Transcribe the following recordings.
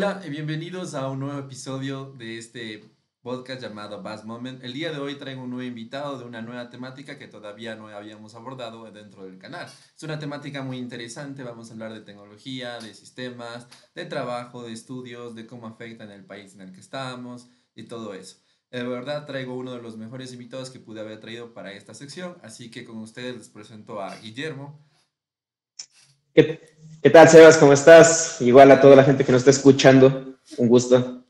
Hola y bienvenidos a un nuevo episodio de este podcast llamado Buzz Moment. El día de hoy traigo un nuevo invitado de una nueva temática que todavía no habíamos abordado dentro del canal. Es una temática muy interesante, vamos a hablar de tecnología, de sistemas, de trabajo, de estudios, de cómo afecta en el país en el que estamos y todo eso. De verdad traigo uno de los mejores invitados que pude haber traído para esta sección, así que con ustedes les presento a Guillermo. ¿Qué, qué tal, Sebas? ¿Cómo estás? Igual a toda la Bien, gente que nos está escuchando. Un gusto.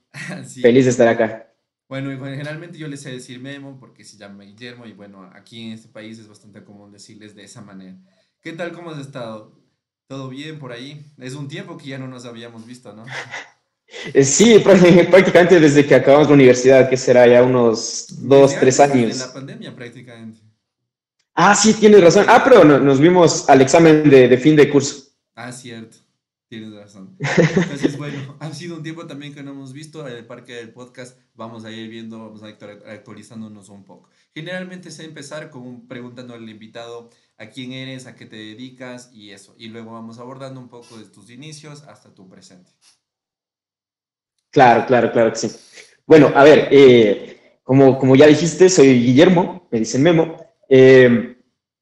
sí, Feliz de bueno. estar acá. Bueno, y bueno, generalmente yo les sé decir Memo porque se llama Guillermo y bueno, aquí en este país es bastante común decirles de esa manera. ¿Qué tal? ¿Cómo has estado? ¿Todo bien por ahí? Es un tiempo que ya no nos habíamos visto, ¿no? Sí, prácticamente desde que acabamos la universidad, que será ya unos Desde dos, tres antes, desde la años. pandemia prácticamente. Ah, sí, tienes razón. Ah, pero nos vimos al examen de fin de curso. Ah, cierto, tienes razón. Entonces, bueno, ha sido un tiempo también que no hemos visto. En el parque del podcast vamos a ir viendo, vamos a ir actualizándonos un poco. Generalmente se empezar con preguntando al invitado a quién eres, a qué te dedicas y eso. Y luego vamos abordando un poco de tus inicios hasta tu presente. Claro, claro, claro que sí. Bueno, a ver, como ya dijiste, soy Guillermo, me dicen Memo.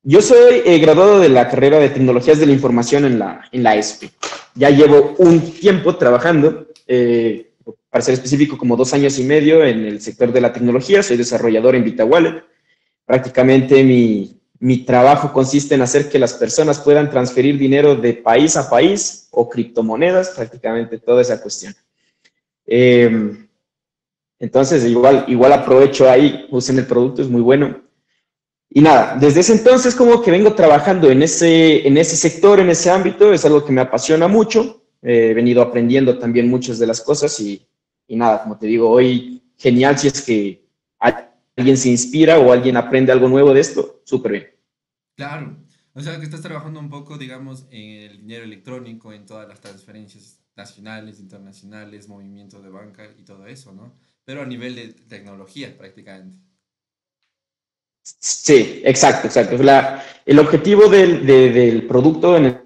Yo soy graduado de la carrera de Tecnologías de la Información en la ESPE. Ya llevo un tiempo trabajando, para ser específico, como 2 años y medio en el sector de la tecnología. Soy desarrollador en VitaWallet. Prácticamente mi trabajo consiste en hacer que las personas puedan transferir dinero de país a país o criptomonedas, prácticamente toda esa cuestión. Eh, entonces, igual aprovecho ahí, usen el producto, es muy bueno. Y nada, desde ese entonces como que vengo trabajando en ese sector, en ese ámbito, es algo que me apasiona mucho. He venido aprendiendo también muchas de las cosas y nada, como te digo, hoy genial si es que alguien se inspira o alguien aprende algo nuevo de esto, súper bien. Claro, o sea que estás trabajando un poco, digamos, en el dinero electrónico, en todas las transferencias nacionales, internacionales, movimientos de banca y todo eso, ¿no? Pero a nivel de tecnología prácticamente. Sí, exacto, exacto. El objetivo del producto en el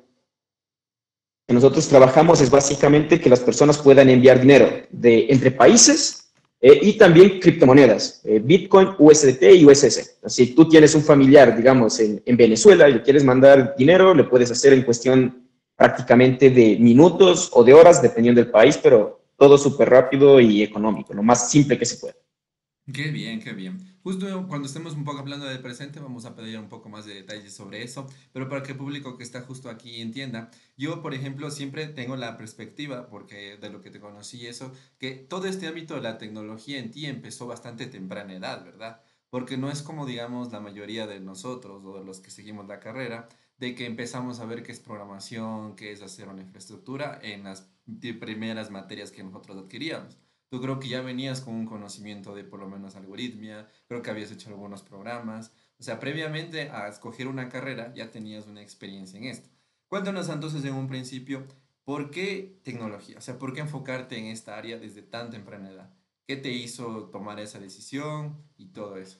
que nosotros trabajamos es básicamente que las personas puedan enviar dinero entre países, y también criptomonedas, Bitcoin, USDT y USS. Si tú tienes un familiar, digamos, en Venezuela y le quieres mandar dinero, le puedes hacer en cuestión prácticamente de minutos o de horas, dependiendo del país, pero todo súper rápido y económico, lo más simple que se pueda. Qué bien, qué bien. Justo cuando estemos un poco hablando del presente, vamos a pedir un poco más de detalles sobre eso, pero para que el público que está justo aquí entienda, yo, por ejemplo, siempre tengo la perspectiva, porque de lo que te conocí y eso, que todo este ámbito de la tecnología en ti empezó bastante temprana edad, ¿verdad? Porque no es como, digamos, la mayoría de nosotros o de los que seguimos la carrera, de que empezamos a ver qué es programación, qué es hacer una infraestructura en las primeras materias que nosotros adquiríamos. Tú creo que ya venías con un conocimiento de por lo menos algoritmia, creo que habías hecho algunos programas, o sea, previamente a escoger una carrera ya tenías una experiencia en esto. Cuéntanos entonces en un principio, ¿por qué tecnología? O sea, ¿por qué enfocarte en esta área desde tan temprana edad? ¿Qué te hizo tomar esa decisión y todo eso?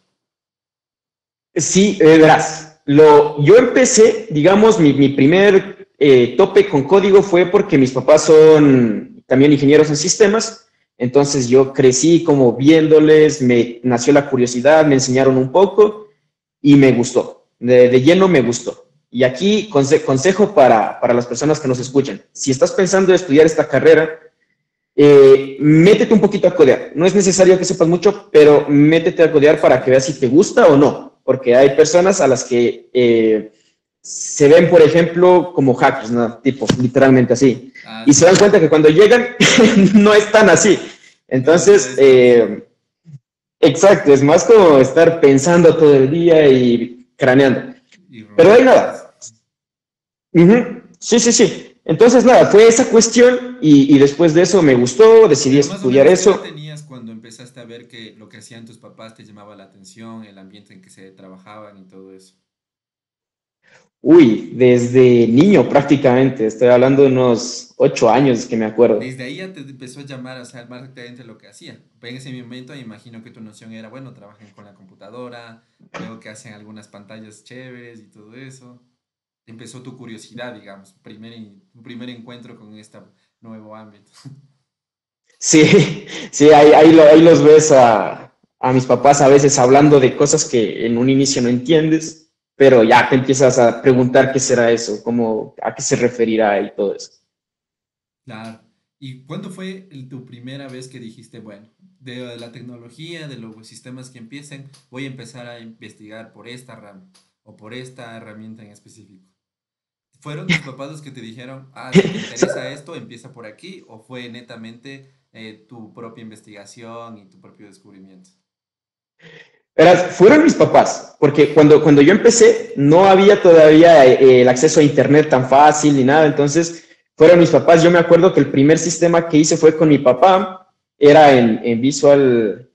Sí, verás, yo empecé, digamos, mi primer tope con código fue porque mis papás son también ingenieros en sistemas. Entonces yo crecí como viéndoles, me nació la curiosidad, me enseñaron un poco y me gustó, de lleno me gustó. Y aquí consejo para las personas que nos escuchan: si estás pensando en estudiar esta carrera, métete un poquito a codear. No es necesario que sepas mucho, pero métete a codear para que veas si te gusta o no. Porque hay personas a las que se ven, por ejemplo, como hackers, ¿no? Tipo, literalmente así. Ah, Y se dan sí, cuenta que cuando llegan no es tan así. no Entonces, es tan así. exacto, es más como estar pensando todo el día y craneando. Y Pero hay robots. nada. Uh-huh. Sí, sí, sí. Entonces, nada, fue esa cuestión y después de eso me gustó, decidí Pero más o estudiar menos, ¿qué edad eso. tenías cuando empezaste a ver que lo que hacían tus papás te llamaba la atención, el ambiente en que se trabajaban y todo eso? Uy, desde niño prácticamente, estoy hablando de unos 8 años que me acuerdo. Desde ahí ya te empezó a llamar, o sea, más directamente lo que hacía. En ese momento me imagino que tu noción era, bueno, trabajan con la computadora, veo que hacen algunas pantallas chéveres y todo eso. Empezó tu curiosidad, digamos, un primer encuentro con este nuevo ámbito. Sí, sí, ahí los ves a mis papás a veces hablando de cosas que en un inicio no entiendes, pero ya te empiezas a preguntar qué será eso, cómo, a qué se referirá y todo eso. Claro. ¿Y cuándo fue tu primera vez que dijiste, bueno, de la tecnología, de los sistemas que empiecen, voy a empezar a investigar por esta rama o por esta herramienta en específico? ¿Fueron tus papás los que te dijeron, ah, si te interesa esto, empieza por aquí? ¿O fue netamente tu propia investigación y tu propio descubrimiento? Verás, fueron mis papás, porque cuando yo empecé no había todavía el acceso a internet tan fácil ni nada, entonces fueron mis papás. Yo me acuerdo que el primer sistema que hice fue con mi papá, era en Visual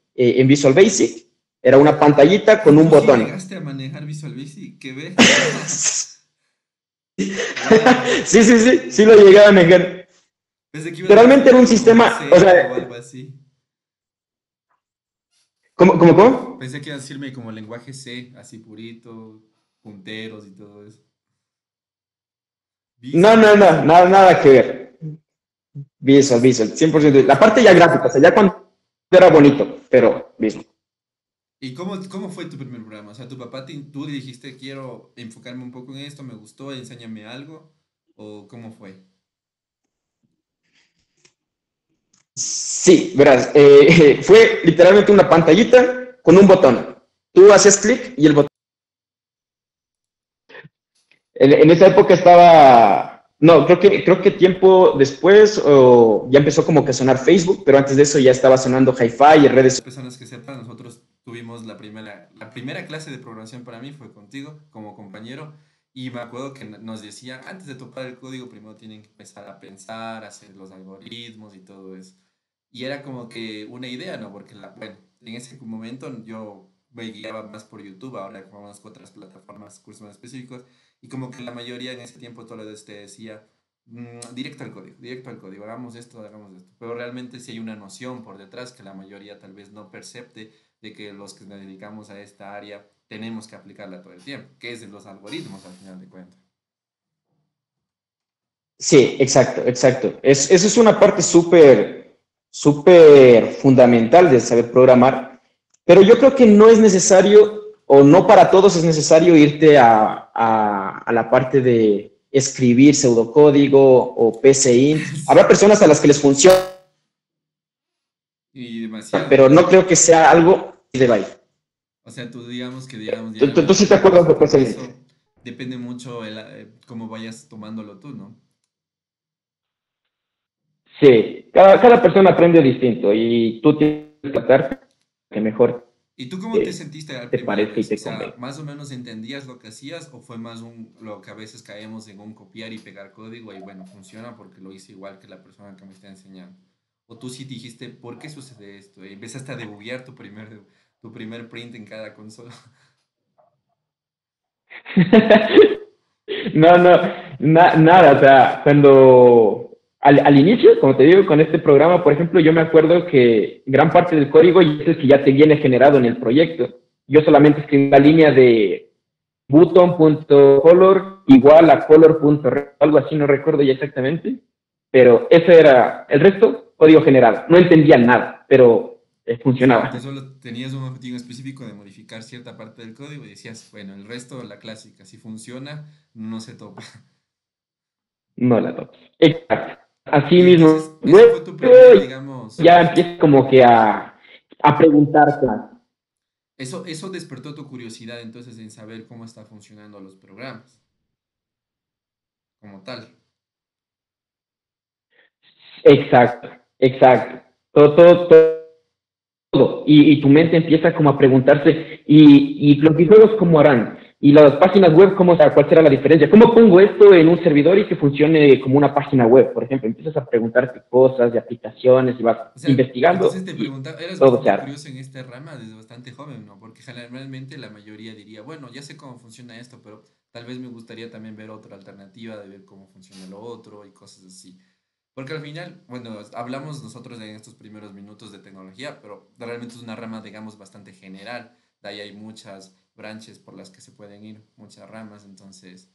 Basic, era una pantallita con Ah, un tú sí botón. llegaste a manejar Visual Basic, qué bestia. Wow. Sí lo llegué a negar. Pensé que ibas a Literalmente era decirme un algo más sistema, o serio o sea, algo así. ¿cómo? Pensé que ibas a decirme como lenguaje C, así purito, punteros y todo eso. No, Visual no, no, Basic. nada que ver. Visual, Qué 100%. La loco, parte qué ya gráfica, o sea, ya interesante. cuando era bonito, pero Visual. ¿Y cómo fue tu primer programa? O sea, tu papá, tú le dijiste, quiero enfocarme un poco en esto, me gustó, enséñame algo. ¿O cómo fue? Sí, verás, fue literalmente una pantallita con un botón. Tú haces clic y el botón. En esa época estaba, no, creo que tiempo después ya empezó como que a sonar Facebook, pero antes de eso ya estaba sonando Hi-Fi y redes. Personas que sepan, nosotros tuvimos la primera clase de programación para mí fue contigo como compañero y me acuerdo que nos decía, antes de topar el código, primero tienen que empezar a pensar, hacer los algoritmos y todo eso. Y era como que una idea, ¿no? Porque, bueno, en ese momento yo me guiaba más por YouTube, ahora conozco otras plataformas, cursos más específicos, y como que la mayoría en ese tiempo todo te decía, directo al código, hagamos esto. Pero realmente sí hay una noción por detrás que la mayoría tal vez no percepte de que los que nos dedicamos a esta área tenemos que aplicarla todo el tiempo, que es de los algoritmos al final de cuentas. Sí, exacto, exacto. Eso es una parte súper fundamental de saber programar, pero yo creo que no es necesario, o no para todos es necesario irte a la parte de escribir pseudocódigo o PCInt. Habrá Sí, personas a las que les funciona, y demasiado. pero no creo que sea algo de ahí. O sea, tú digamos que digamos ¿Tú, ya tú, un tú sí te poco acuerdas más de todo PCInt? eso, depende mucho cómo vayas tomándolo tú, ¿no? Sí, cada persona aprende distinto y tú tienes que tratar que mejor ¿Y tú cómo te te, sentiste la te primera parezca y vez? O te sea, convenga. ¿más o menos entendías lo que hacías o fue más lo que a veces caemos en un copiar y pegar código y bueno, funciona porque lo hice igual que la persona que me está enseñando? ¿O tú sí dijiste, ¿por qué sucede esto? Y empezaste a debuguear tu primer print en cada consola. No, no, nada, o sea, cuando al inicio, como te digo, con este programa, por ejemplo, yo me acuerdo que gran parte del código es que ya te viene generado en el proyecto. Yo solamente escribí la línea de button.color igual a color.red, algo así, no recuerdo ya exactamente, pero ese era el resto, código generado. No entendía nada, pero Claro, tú funcionaba. solo tenías un objetivo específico de modificar cierta parte del código y decías, bueno, el resto, la clásica, si funciona, no se topa. No la toco. Exacto. Así Y mismo. entonces, ese Luego fue tu primer, digamos, ya empieza como que a preguntarte más. eso despertó tu curiosidad entonces en saber cómo están funcionando los programas, como tal. Exacto, exacto. Todo. Y tu mente empieza como a preguntarse, ¿y los videojuegos cómo harán? ¿Y las páginas web cómo, o sea, cuál será la diferencia? ¿Cómo pongo esto en un servidor y que funcione como una página web? Por ejemplo, empiezas a preguntarte cosas de aplicaciones y vas O sea, entonces investigando te y preguntaba, eras todo se bastante arma. curioso en esta rama desde bastante joven, ¿no? Porque generalmente la mayoría diría, bueno, ya sé cómo funciona esto, pero tal vez me gustaría también ver otra alternativa de ver cómo funciona lo otro y cosas así. Porque al final, bueno, hablamos nosotros en estos primeros minutos de tecnología, pero realmente es una rama, digamos, bastante general. De ahí hay muchas branches por las que se pueden ir, muchas ramas. Entonces,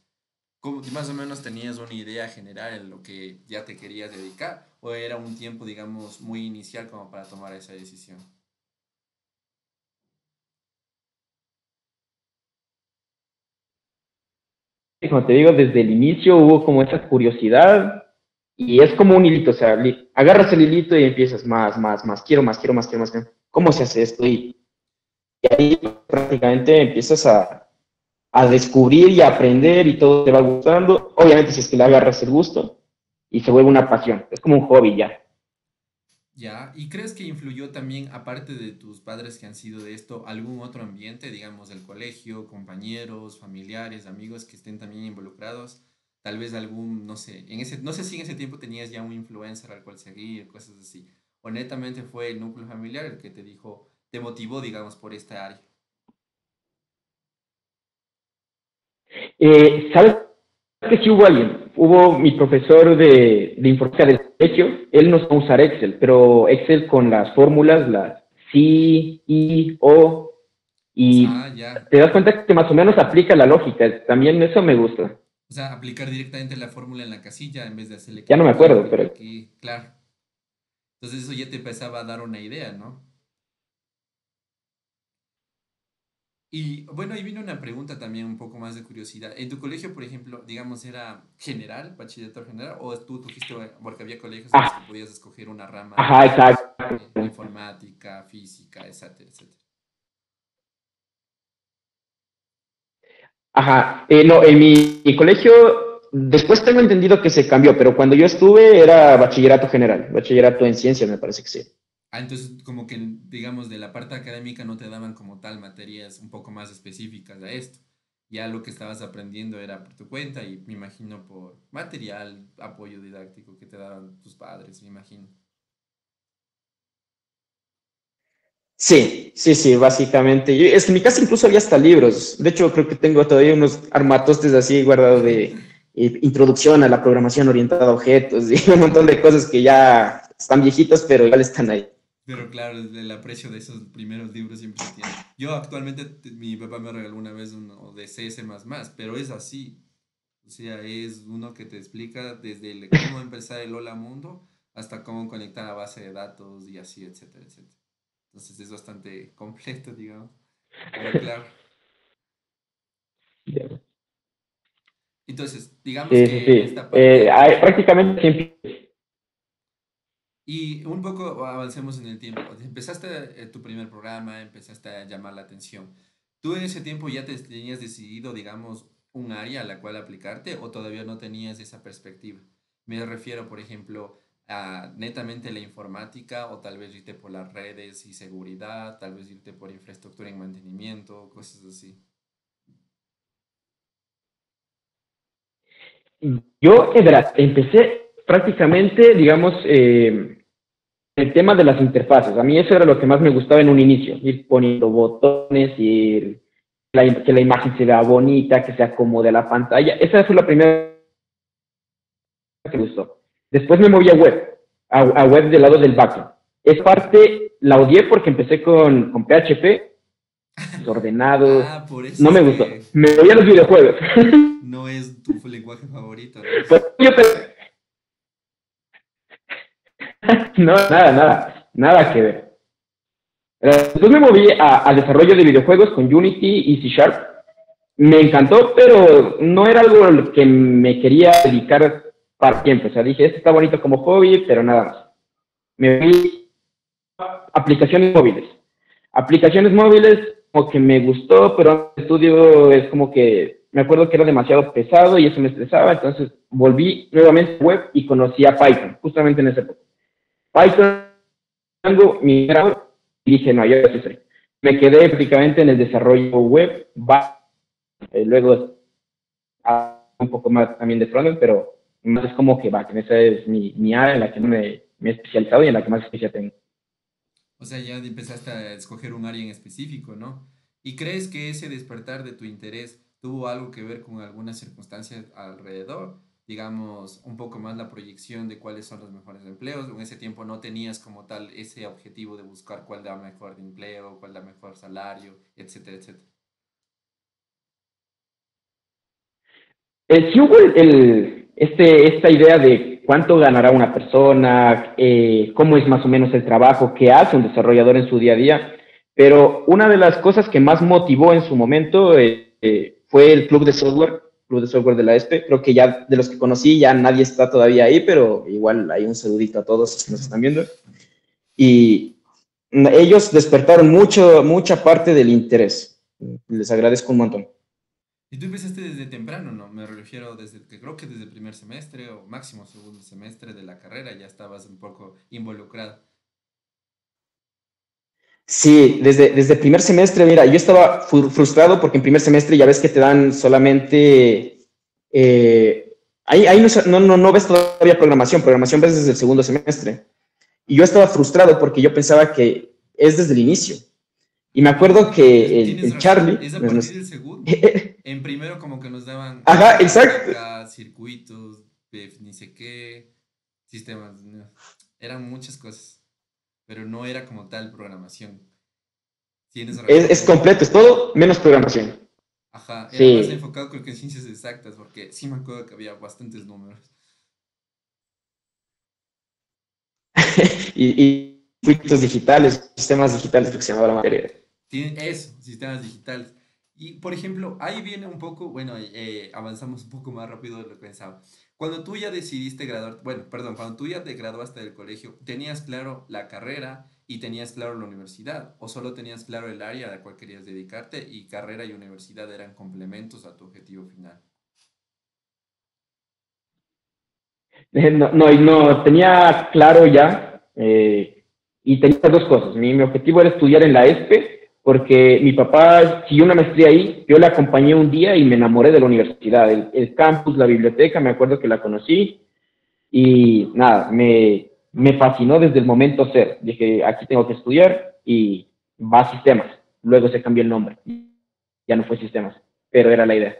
más o menos tenías una idea general en lo que ya te querías dedicar? ¿O era un tiempo, digamos, muy inicial como para tomar esa decisión? Y como te digo, desde el inicio hubo como esa curiosidad y es como un hilito, o sea, agarras el hilito y empiezas más, quiero más, quiero más, quiero más. ¿Cómo se hace esto? Y ahí prácticamente empiezas a descubrir y a aprender y todo te va gustando. Obviamente si es que le agarras el gusto y se vuelve una pasión, es como un hobby ya. Ya, ¿y crees que influyó también, aparte de tus padres que han sido de esto, algún otro ambiente, digamos, del colegio, compañeros, familiares, amigos que estén también involucrados? Tal vez algún, no sé, no sé si en ese tiempo tenías ya un influencer al cual seguir, cosas así. O netamente fue el núcleo familiar el que te dijo, te motivó, digamos, por esta área. ¿Sabes que sí hubo alguien? Hubo mi profesor de informática del colegio, él no sabe usar Excel, pero Excel con las fórmulas, las C, I, O, Ah, y ya. te das cuenta que más o menos aplica la lógica. También eso me gusta. O sea, aplicar directamente la fórmula en la casilla en vez de hacerle Ya no clic me aquí, acuerdo, clic pero... aquí, claro. Entonces eso ya te empezaba a dar una idea, ¿no? Y bueno, ahí vino una pregunta también un poco más de curiosidad. ¿En tu colegio, por ejemplo, digamos, era general, bachillerato general, o tú cogiste, porque había colegios en los que Ah, podías escoger una rama, ajá, digamos, exacto. informática, física, etcétera, etcétera? Ajá, no, en mi colegio, después tengo entendido que se cambió, pero cuando yo estuve era bachillerato general, bachillerato en ciencias, me parece que sí. Ah, entonces como que, digamos, de la parte académica no te daban como tal materias un poco más específicas a esto. Ya lo que estabas aprendiendo era por tu cuenta y me imagino por material, apoyo didáctico que te daban tus padres, me imagino. Sí, básicamente. Es que en mi casa incluso había hasta libros. De hecho, creo que tengo todavía unos armatostes así guardados de introducción a la programación orientada a objetos y un montón de cosas que ya están viejitas, pero igual están ahí. Pero claro, el aprecio de esos primeros libros siempre se tiene. Yo actualmente, mi papá me regaló una vez uno de C++, pero es así. O sea, es uno que te explica desde cómo empezar el Hola Mundo hasta cómo conectar a base de datos y así, etcétera, etcétera. Entonces es bastante completo, digamos. Pero claro. Entonces, digamos Sí, sí, que en sí. esta parte Prácticamente siempre. y un poco avancemos en el tiempo. Empezaste tu primer programa, empezaste a llamar la atención. ¿Tú en ese tiempo ya te tenías decidido, digamos, un área a la cual aplicarte o todavía no tenías esa perspectiva? Me refiero, por ejemplo, a netamente la informática o tal vez irte por las redes y seguridad, tal vez irte por infraestructura y mantenimiento, cosas así. Yo, verás, empecé prácticamente, digamos, el tema de las interfaces. A mí eso era lo que más me gustaba en un inicio, ir poniendo botones, que la imagen se vea bonita, que se acomode a la pantalla. Esa fue la primera que me gustó. Después me moví a web, a web del lado del backend. Esa parte la odié porque empecé con PHP, desordenado, Ah, por eso no es me gustó. que Me voy a los videojuegos. no es tu lenguaje favorito, ¿no? Pues no, nada que ver. Después me moví a desarrollo de videojuegos con Unity y C Sharp. Me encantó, pero no era algo a lo que me quería dedicar para siempre. O sea, dije, esto está bonito como hobby, pero nada más. Me fui a aplicaciones móviles. Aplicaciones móviles, como que me gustó, pero el estudio es como que me acuerdo que era demasiado pesado y eso me estresaba. Entonces volví nuevamente a web y conocí a Python, justamente en ese época. Python, mi grado, y dije, no, yo sí sé. Me quedé prácticamente en el desarrollo web, luego un poco más también de frontend, pero más es como que backend. Esa es mi área en la que me he especializado y en la que más especial tengo. O sea, ya empezaste a escoger un área en específico, ¿no? ¿Y crees que ese despertar de tu interés tuvo algo que ver con algunas circunstancias alrededor? Digamos, un poco más la proyección de cuáles son los mejores empleos. En ese tiempo no tenías como tal ese objetivo de buscar cuál da mejor empleo, cuál da mejor salario, etcétera, etcétera. Sí hubo esta idea de cuánto ganará una persona, cómo es más o menos el trabajo que hace un desarrollador en su día a día, pero una de las cosas que más motivó en su momento fue el club de software de la ESPE. Creo que ya de los que conocí ya nadie está todavía ahí, pero igual hay un saludito a todos los que nos están viendo. Y ellos despertaron mucha parte del interés. Les agradezco un montón. Y tú empezaste desde temprano, ¿no? Me refiero desde que creo que desde el primer semestre o máximo segundo semestre de la carrera ya estabas un poco involucrado. Sí, desde primer semestre, mira, yo estaba frustrado porque en primer semestre ya ves que te dan solamente, ahí no ves todavía programación ves desde el segundo semestre. Y yo estaba frustrado porque yo pensaba que es desde el inicio. Y me acuerdo que Tienes el razón, Charlie, es a partir del segundo. En primero como que nos daban ajá, exacto. informática, circuitos, ni sé qué, sistemas, no. Eran muchas cosas, pero no era como tal programación. Tienes razón, Es completo, es todo menos programación. ajá, era más Sí. enfocado creo que en ciencias exactas, porque sí me acuerdo que había bastantes números. Y circuitos digitales, sistemas digitales, lo que se llamaba la materia. Tiene eso, sistemas digitales. Y, por ejemplo, ahí viene un poco, bueno, avanzamos un poco más rápido de lo que pensaba. Cuando tú ya decidiste graduarte, bueno, perdón, cuando tú ya te graduaste del colegio, ¿tenías claro la carrera y tenías claro la universidad? ¿O solo tenías claro el área a la cual querías dedicarte y carrera y universidad eran complementos a tu objetivo final? No, tenía claro ya y tenía dos cosas. Mi objetivo era estudiar en la ESPE porque mi papá siguió una maestría ahí, yo le acompañé un día y me enamoré de la universidad, el campus, la biblioteca, me acuerdo que la conocí y nada, me fascinó desde el momento cero. Dije, aquí tengo que estudiar y va a sistemas. Luego se cambió el nombre, ya no fue sistemas, pero era la idea.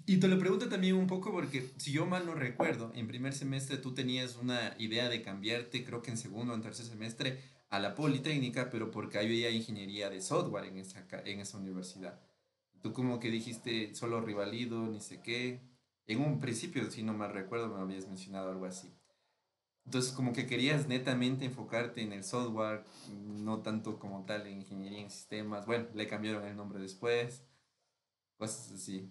Y te lo pregunto también un poco porque, si yo mal no recuerdo, en primer semestre tú tenías una idea de cambiarte, creo que en segundo o en tercer semestre, a la Politécnica, pero porque había ingeniería de software en en esa universidad. Tú como que dijiste solo Rivalido, ni sé qué. En un principio, si no mal recuerdo, me habías mencionado algo así. Entonces, como que querías netamente enfocarte en el software, no tanto como tal en ingeniería en sistemas. Bueno, le cambiaron el nombre después, cosas así.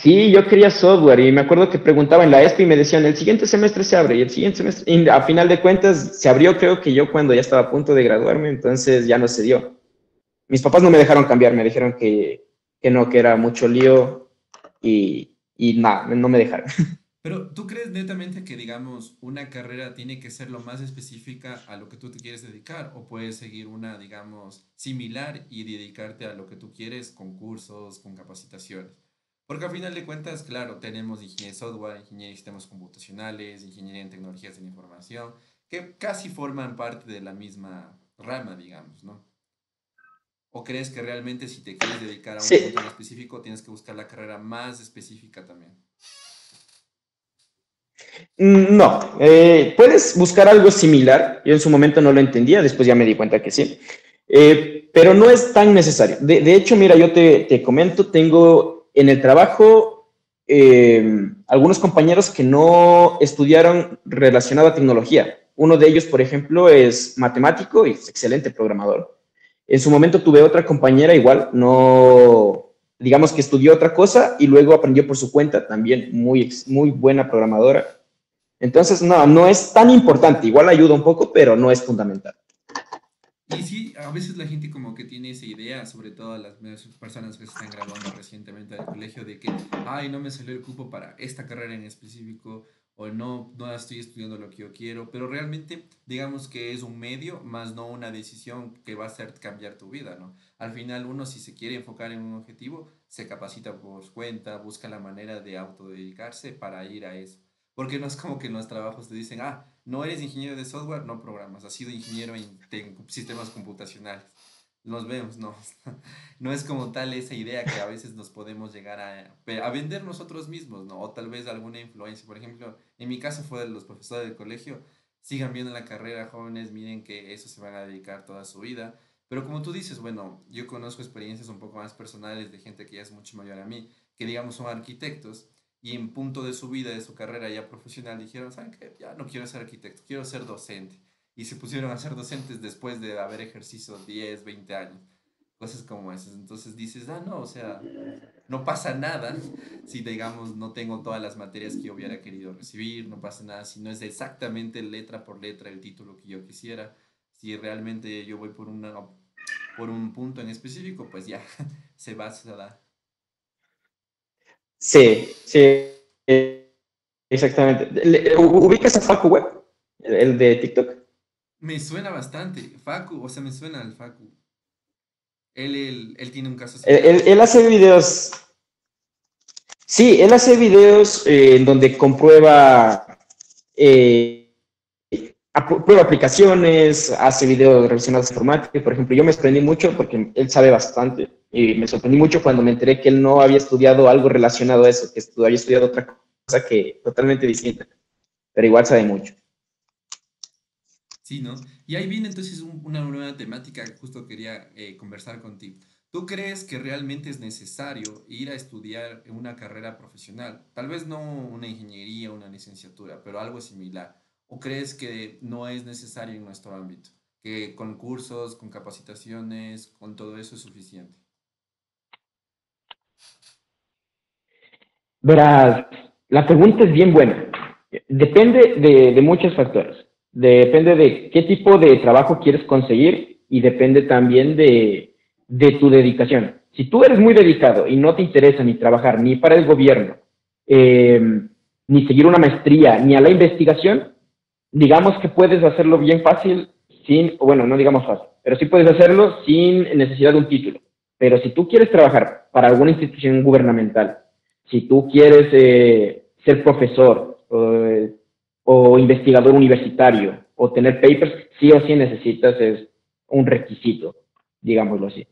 Sí, yo quería software y me acuerdo que preguntaba en la ESPE y me decían, el siguiente semestre se abre y el siguiente semestre, y a final de cuentas se abrió creo que yo cuando ya estaba a punto de graduarme, entonces ya no se dio. Mis papás no me dejaron cambiar, me dijeron que no, que era mucho lío y nada, no me dejaron. Pero ¿tú crees netamente que, digamos, una carrera tiene que ser lo más específica a lo que tú te quieres dedicar o puedes seguir una, digamos, similar y dedicarte a lo que tú quieres con cursos, con capacitaciones? Porque al final de cuentas, claro, tenemos ingeniería de software, ingeniería de sistemas computacionales, ingeniería en tecnologías de la información, que casi forman parte de la misma rama, digamos, ¿no? ¿O crees que realmente si te quieres dedicar a un Sí, punto en específico, tienes que buscar la carrera más específica también? no, puedes buscar algo similar. Yo en su momento no lo entendía, después ya me di cuenta que sí. Pero no es tan necesario. De hecho, mira, yo te comento, tengo en el trabajo algunos compañeros que no estudiaron relacionado a tecnología. Uno de ellos, por ejemplo, es matemático y es excelente programador. En su momento tuve otra compañera igual, no, digamos que estudió otra cosa y luego aprendió por su cuenta, también muy buena programadora. Entonces, no es tan importante. Igual ayuda un poco, pero no es fundamental. Y sí, a veces la gente como que tiene esa idea, sobre todo las nuevas personas que se están graduando recientemente del colegio, de que, ay, no me salió el cupo para esta carrera en específico, o no estoy estudiando lo que yo quiero, pero realmente digamos que es un medio, más no una decisión que va a hacer cambiar tu vida, ¿no? Al final uno si se quiere enfocar en un objetivo, se capacita por su cuenta, busca la manera de autodedicarse para ir a eso. Porque no es como que en los trabajos te dicen, ah, no eres ingeniero de software, no programas, has sido ingeniero en sistemas computacionales. Nos vemos, no. No es como tal esa idea que a veces nos podemos llegar a vender nosotros mismos, ¿no? O tal vez alguna influencia. Por ejemplo, en mi caso fue de los profesores del colegio. Sigan viendo la carrera, jóvenes, miren que eso se van a dedicar toda su vida. Pero como tú dices, bueno, yo conozco experiencias un poco más personales de gente que ya es mucho mayor a mí, que digamos son arquitectos y en punto de su vida, de su carrera ya profesional, dijeron, ¿saben qué? Ya no quiero ser arquitecto, quiero ser docente. Y se pusieron a ser docentes después de haber ejercido 10 20 años, cosas como esas. Entonces dices, ah, no, o sea, no pasa nada si, digamos, no tengo todas las materias que yo hubiera querido recibir, no pasa nada si no es exactamente letra por letra el título que yo quisiera. Si realmente yo voy por un punto en específico, pues ya se va a dar. Sí, sí, exactamente. ¿Ubicas a Facu Web, el de TikTok? Me suena bastante. Facu, o sea, me suena al Facu. Él tiene un caso Él, similar. él hace videos, sí, él hace videos en donde comprueba, eh, prueba aplicaciones, hace videos relacionados a informática. Por ejemplo, yo me sorprendí mucho porque él sabe bastante y me sorprendí mucho cuando me enteré que él no había estudiado algo relacionado a eso, que había estudiado otra cosa que totalmente distinta, pero igual sabe mucho. Sí, ¿no? Y ahí viene entonces una nueva temática que justo quería conversar contigo. ¿Tú crees que realmente es necesario ir a estudiar una carrera profesional? Tal vez no una ingeniería, una licenciatura, pero algo similar. ¿O crees que no es necesario en nuestro ámbito? Que con cursos, con capacitaciones, con todo eso es suficiente. Verás, la pregunta es bien buena. Depende de muchos factores. Depende de qué tipo de trabajo quieres conseguir y depende también de tu dedicación. Si tú eres muy dedicado y no te interesa ni trabajar ni para el gobierno, eh, ni seguir una maestría, ni a la investigación, digamos que puedes hacerlo bien fácil sin, bueno, no digamos fácil, pero sí puedes hacerlo sin necesidad de un título. Pero si tú quieres trabajar para alguna institución gubernamental, si tú quieres ser profesor o investigador universitario o tener papers, sí o sí necesitas es un requisito, digámoslo así.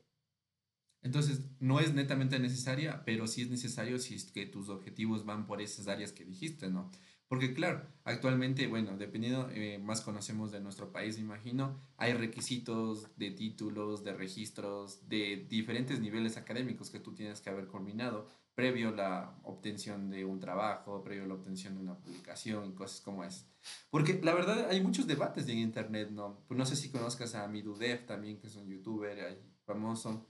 Entonces, no es netamente necesaria, pero sí es necesario si es que tus objetivos van por esas áreas que dijiste, ¿no? Porque claro, actualmente, bueno, dependiendo, más conocemos de nuestro país, me imagino, hay requisitos de títulos, de registros, de diferentes niveles académicos que tú tienes que haber culminado previo a la obtención de un trabajo, previo a la obtención de una publicación y cosas como esas. Porque la verdad hay muchos debates en internet, ¿no? Pues no sé si conozcas a Midudev también, que es un youtuber famoso.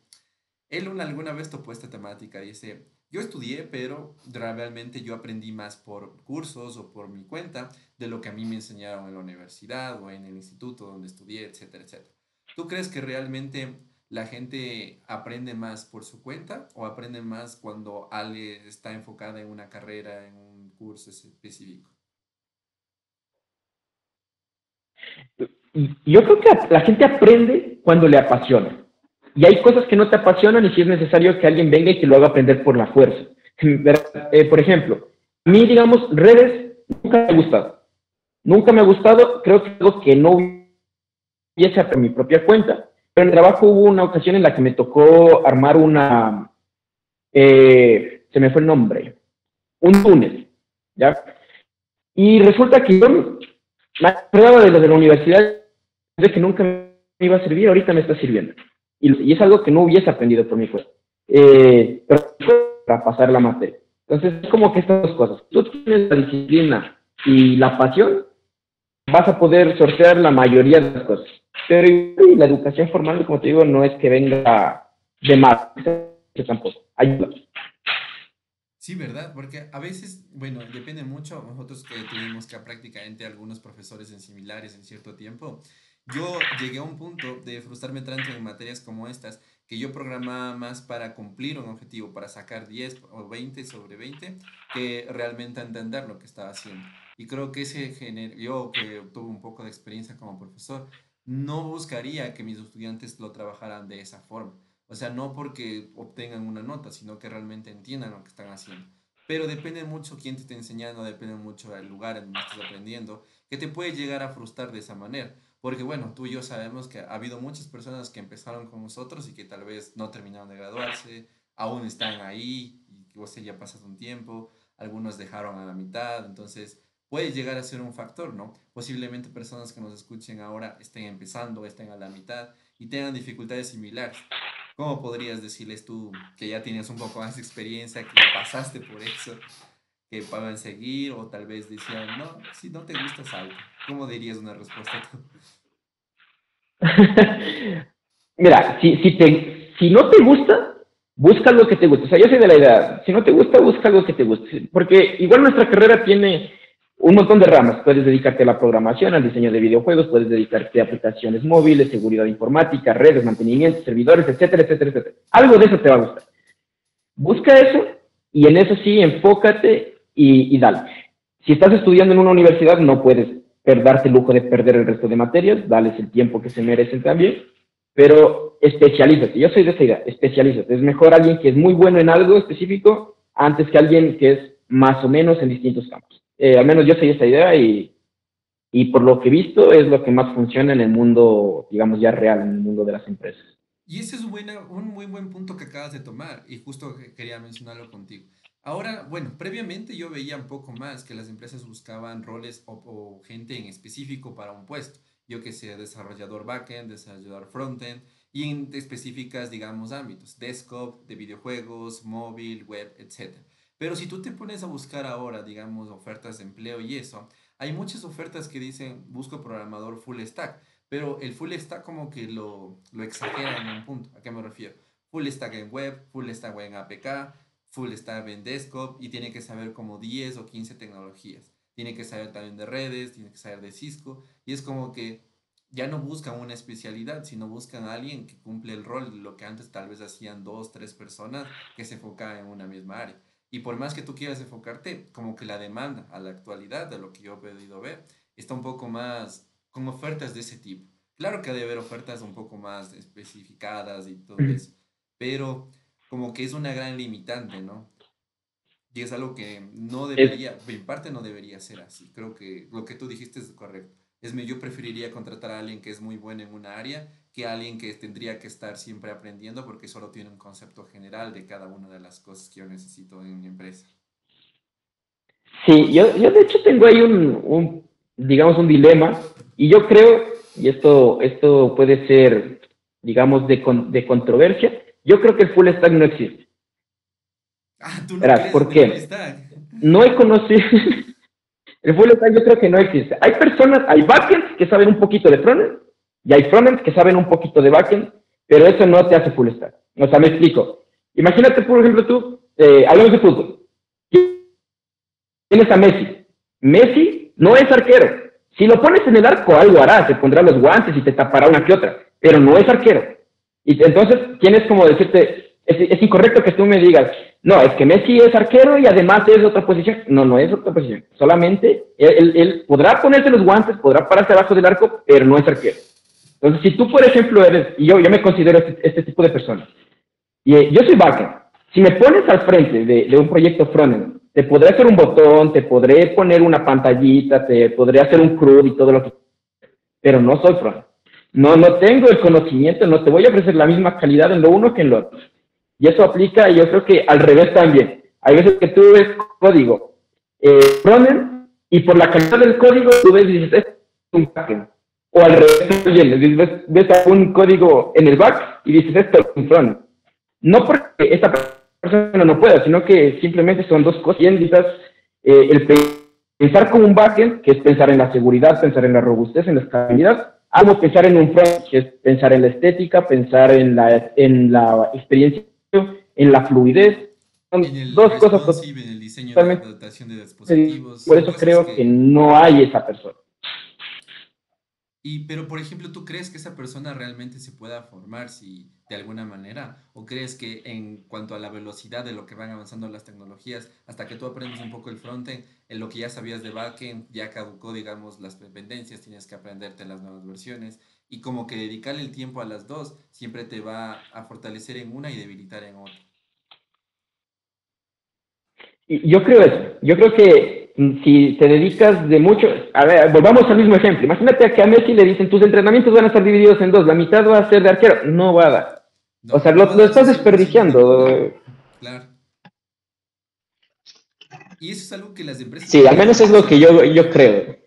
Él alguna vez topó esta temática, dice, yo estudié, pero realmente yo aprendí más por cursos o por mi cuenta de lo que a mí me enseñaron en la universidad o en el instituto donde estudié, etcétera, etcétera. ¿Tú crees que realmente la gente aprende más por su cuenta o aprende más cuando alguien está enfocada en una carrera, en un curso específico? Y yo creo que la gente aprende cuando le apasiona. Y hay cosas que no te apasionan y si es necesario que alguien venga y te lo haga aprender por la fuerza. Por ejemplo, a mí, digamos, redes nunca me ha gustado. Nunca me ha gustado, creo que es algo que no hubiese por mi propia cuenta. Pero en el trabajo hubo una ocasión en la que me tocó armar se me fue el nombre, un túnel, ¿ya? Y resulta que yo me acordaba de lo de la universidad, de que nunca me iba a servir, ahorita me está sirviendo. Y es algo que no hubiese aprendido por mi cuenta. Pero para pasar la materia. Entonces, es como que estas dos cosas. Tú tienes la disciplina y la pasión, vas a poder sortear la mayoría de las cosas. Pero la educación formal, como te digo, no es que venga de más, que tampoco. Ayuda. Sí, ¿verdad? Porque a veces, bueno, depende mucho, nosotros que tuvimos que prácticamente algunos profesores en similares en cierto tiempo, yo llegué a un punto de frustrarme tanto en materias como estas, que yo programaba más para cumplir un objetivo, para sacar 10 o 20 sobre 20, que realmente entender lo que estaba haciendo. Y creo que yo que tuve un poco de experiencia como profesor, no buscaría que mis estudiantes lo trabajaran de esa forma. O sea, no porque obtengan una nota, sino que realmente entiendan lo que están haciendo. Pero depende mucho quién te está enseñando, depende mucho del lugar en donde estás aprendiendo, que te puede llegar a frustrar de esa manera. Porque bueno, tú y yo sabemos que ha habido muchas personas que empezaron con nosotros y que tal vez no terminaron de graduarse, aún están ahí y que vos ya pasas un tiempo, algunos dejaron a la mitad, entonces puede llegar a ser un factor, ¿no? Posiblemente personas que nos escuchen ahora estén empezando, estén a la mitad y tengan dificultades similares. ¿Cómo podrías decirles tú que ya tienes un poco más de experiencia, que pasaste por eso, que puedan seguir o tal vez decían, no, si no te gusta, salte? ¿Cómo dirías una respuesta tú? Mira, si no te gusta, busca algo que te guste. O sea, yo soy de la idea, si no te gusta, busca algo que te guste. Porque igual nuestra carrera tiene un montón de ramas. Puedes dedicarte a la programación, al diseño de videojuegos, puedes dedicarte a aplicaciones móviles, seguridad informática, redes, mantenimiento, servidores, etcétera, etcétera, etcétera. Algo de eso te va a gustar. Busca eso y en eso sí, enfócate y dale. Si estás estudiando en una universidad, no puedes darte el lujo de perder el resto de materias, dales el tiempo que se merecen también, pero especialízate. Yo soy de esa idea, especialízate. Es mejor alguien que es muy bueno en algo específico antes que alguien que es más o menos en distintos campos. Al menos yo soy de esa idea y por lo que he visto es lo que más funciona en el mundo, digamos, ya real, en el mundo de las empresas. Y ese es un muy buen punto que acabas de tomar y justo quería mencionarlo contigo. Ahora, bueno, previamente yo veía un poco más que las empresas buscaban roles o gente en específico para un puesto. Yo que sé, desarrollador backend, desarrollador frontend y en específicas, digamos, ámbitos, desktop, de videojuegos, móvil, web, etcétera. Pero si tú te pones a buscar ahora, digamos, ofertas de empleo y eso, hay muchas ofertas que dicen busco programador full stack. Pero el full stack como que lo exagera en un punto. ¿A qué me refiero? Full stack en web, full stack en APK, full stack en desktop y tiene que saber como 10 o 15 tecnologías. Tiene que saber también de redes, tiene que saber de Cisco y es como que ya no buscan una especialidad, sino buscan a alguien que cumple el rol de lo que antes tal vez hacían dos, tres personas que se enfocaban en una misma área. Y por más que tú quieras enfocarte, como que la demanda a la actualidad, de lo que yo he podido ver, está un poco más con ofertas de ese tipo. Claro que debe haber ofertas un poco más especificadas y todo eso, pero como que es una gran limitante, ¿no? Y es algo que no Es, debería, en parte no debería ser así. Creo que lo que tú dijiste es correcto. Yo preferiría contratar a alguien que es muy bueno en una área que a alguien que tendría que estar siempre aprendiendo porque solo tiene un concepto general de cada una de las cosas que yo necesito en mi empresa. sí, yo de hecho tengo ahí digamos, un dilema y yo creo, y esto puede ser, digamos, de controversia, yo creo que el full stack no existe. Ah, ¿tú no Verás, crees ¿por en el full qué? stack? No he conocido, el full stack yo creo que no existe. Hay personas, hay backends que saben un poquito de frontend y hay frontends que saben un poquito de backend, pero eso no te hace full stack. O sea, me explico. Imagínate, por ejemplo, tú, hablamos de fútbol. Tienes a Messi. Messi no es arquero. Si lo pones en el arco, algo hará, te pondrá los guantes y te tapará una que otra, pero no es arquero. Y entonces tienes como decirte, es incorrecto que tú me digas, no, es que Messi es arquero y además es otra posición. No, no es otra posición. Solamente él podrá ponerse los guantes, podrá pararse abajo del arco, pero no es arquero. Entonces, si tú, por ejemplo, eres, y yo me considero este tipo de persona, y yo soy backend. Si me pones al frente de un proyecto frontend, te podré hacer un botón, te podré poner una pantallita, te podré hacer un CRUD y todo lo que, pero no soy frontend. No tengo el conocimiento, no te voy a ofrecer la misma calidad en lo uno que en lo otro. Y eso aplica, yo creo que al revés también. Hay veces que tú ves código frontend y por la calidad del código tú ves y dices, es un backend. O al revés también, ves un código en el back y dices, esto es un frontend. No porque esta persona no pueda, sino que simplemente son dos cosas bien distintas. El pensar como un backend, que es pensar en la seguridad, pensar en la robustez, en la estabilidad, como pensar en un front, que es pensar en la estética, pensar en la experiencia, en la fluidez. En Son el dos cosas responsive, en el diseño de totalmente adaptación de dispositivos, diferentes. Por son eso cosas creo que que... no hay esa persona. Y, pero, por ejemplo, ¿tú crees que esa persona realmente se pueda formar si de alguna manera? ¿O crees que en cuanto a la velocidad de lo que van avanzando las tecnologías, hasta que tú aprendes un poco el frontend, en lo que ya sabías de backend, ya caducó, digamos, las dependencias, tienes que aprenderte las nuevas versiones, y como que dedicarle el tiempo a las dos siempre te va a fortalecer en una y debilitar en otra? Y yo creo eso. Yo creo que si te dedicas de mucho, a ver, volvamos al mismo ejemplo. Imagínate que a Messi le dicen tus entrenamientos van a estar divididos en dos, la mitad va a ser de arquero. No va a dar. O No, sea, no va a lo dar su estás 100% de lo que... desperdiciando. Claro. Y eso es algo que las empresas Sí, al deberían menos es lo empezar que a yo denotar. creo.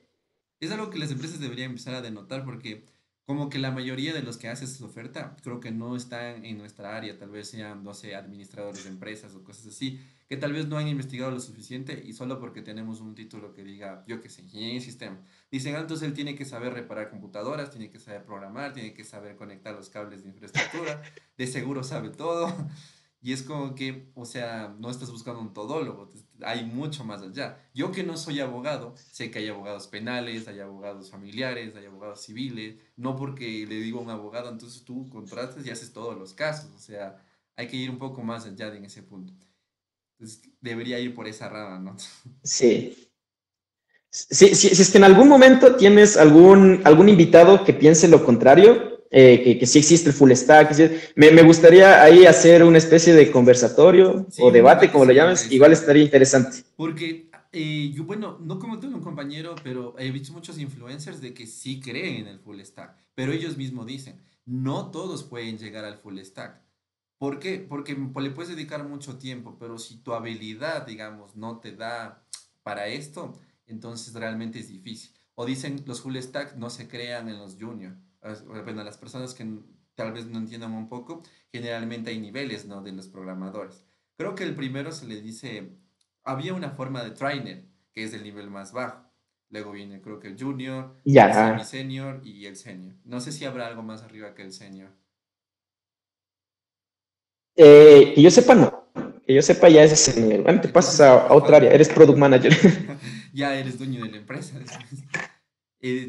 Es algo que las empresas deberían empezar a denotar porque como que la mayoría de los que hacen su oferta, creo que no están en nuestra área, tal vez sean, no sé, administradores de empresas o cosas así, que tal vez no han investigado lo suficiente y solo porque tenemos un título que diga, yo qué sé, ingeniería en sistema, dicen, ah, entonces él tiene que saber reparar computadoras, tiene que saber programar, tiene que saber conectar los cables de infraestructura, de seguro sabe todo. Y es como que, o sea, no estás buscando un todólogo, hay mucho más allá. Yo que no soy abogado, sé que hay abogados penales, hay abogados familiares, hay abogados civiles, no porque le digo a un abogado, entonces tú contratas y haces todos los casos, o sea, hay que ir un poco más allá en ese punto. Entonces, debería ir por esa rama, ¿no? Sí. Si es que en algún momento tienes algún invitado que piense lo contrario, que sí existe el full stack, me gustaría ahí hacer una especie de conversatorio Sí, o un debate, debate como lo sería llames, igual interesante. estaría interesante. Porque yo, bueno, no como tengo un compañero, pero he visto muchos influencers de que sí creen en el full stack, pero ellos mismos dicen, no todos pueden llegar al full stack. ¿Por qué? Porque le puedes dedicar mucho tiempo, pero si tu habilidad, digamos, no te da para esto, entonces realmente es difícil. O dicen, los full stack no se crean en los junior. Bueno, las personas que tal vez no entiendan un poco, generalmente hay niveles, ¿no? De los programadores. Creo que el primero se le dice, había una forma de trainer, que es el nivel más bajo. Luego viene, creo que el junior, el Ya, semi-senior y el senior. No sé si habrá algo más arriba que el senior. que yo sepa, no. Que yo sepa, ya es ese nivel. Bueno, te pasas Entonces a te otra área, falta. eres product manager. Ya eres dueño de la empresa después.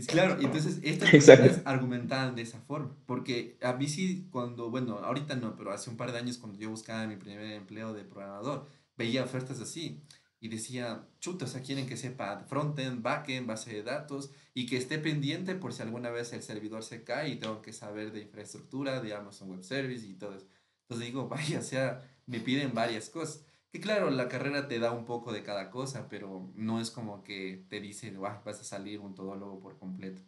Claro, entonces estas personas Exacto. argumentaban de esa forma, porque a mí sí, cuando, bueno, ahorita no, pero hace un par de años cuando yo buscaba mi primer empleo de programador, veía ofertas así y decía, chuta, o sea, quieren que sepa frontend, backend, base de datos y que esté pendiente por si alguna vez el servidor se cae y tengo que saber de infraestructura, de Amazon Web Service y todo eso. Entonces digo, vaya, o sea, me piden varias cosas. Que claro, la carrera te da un poco de cada cosa, pero no es como que te dice, "Buah, vas a salir un todólogo por completo".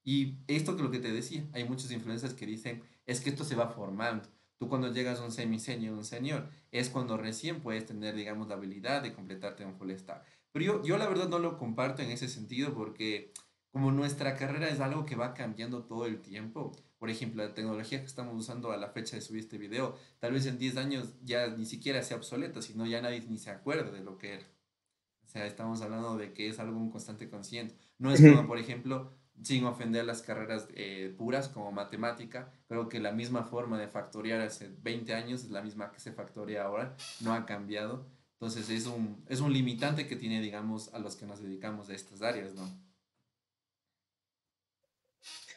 Y esto que lo que te decía, hay muchos influencers que dicen, es que esto se va formando. Tú cuando llegas a un semi-senior, un senior, es cuando recién puedes tener, digamos, la habilidad de completarte un full stack. Pero yo la verdad no lo comparto en ese sentido porque como nuestra carrera es algo que va cambiando todo el tiempo, por ejemplo, la tecnología que estamos usando a la fecha de subir este video, tal vez en 10 años ya ni siquiera sea obsoleta, sino ya nadie ni se acuerde de lo que era. O sea, estamos hablando de que es algo un constante consciente. No es como, por ejemplo, sin ofender las carreras puras como matemática, creo que la misma forma de factorear hace 20 años es la misma que se factorea ahora, no ha cambiado. Entonces es un limitante que tiene, digamos, a los que nos dedicamos a estas áreas, ¿no?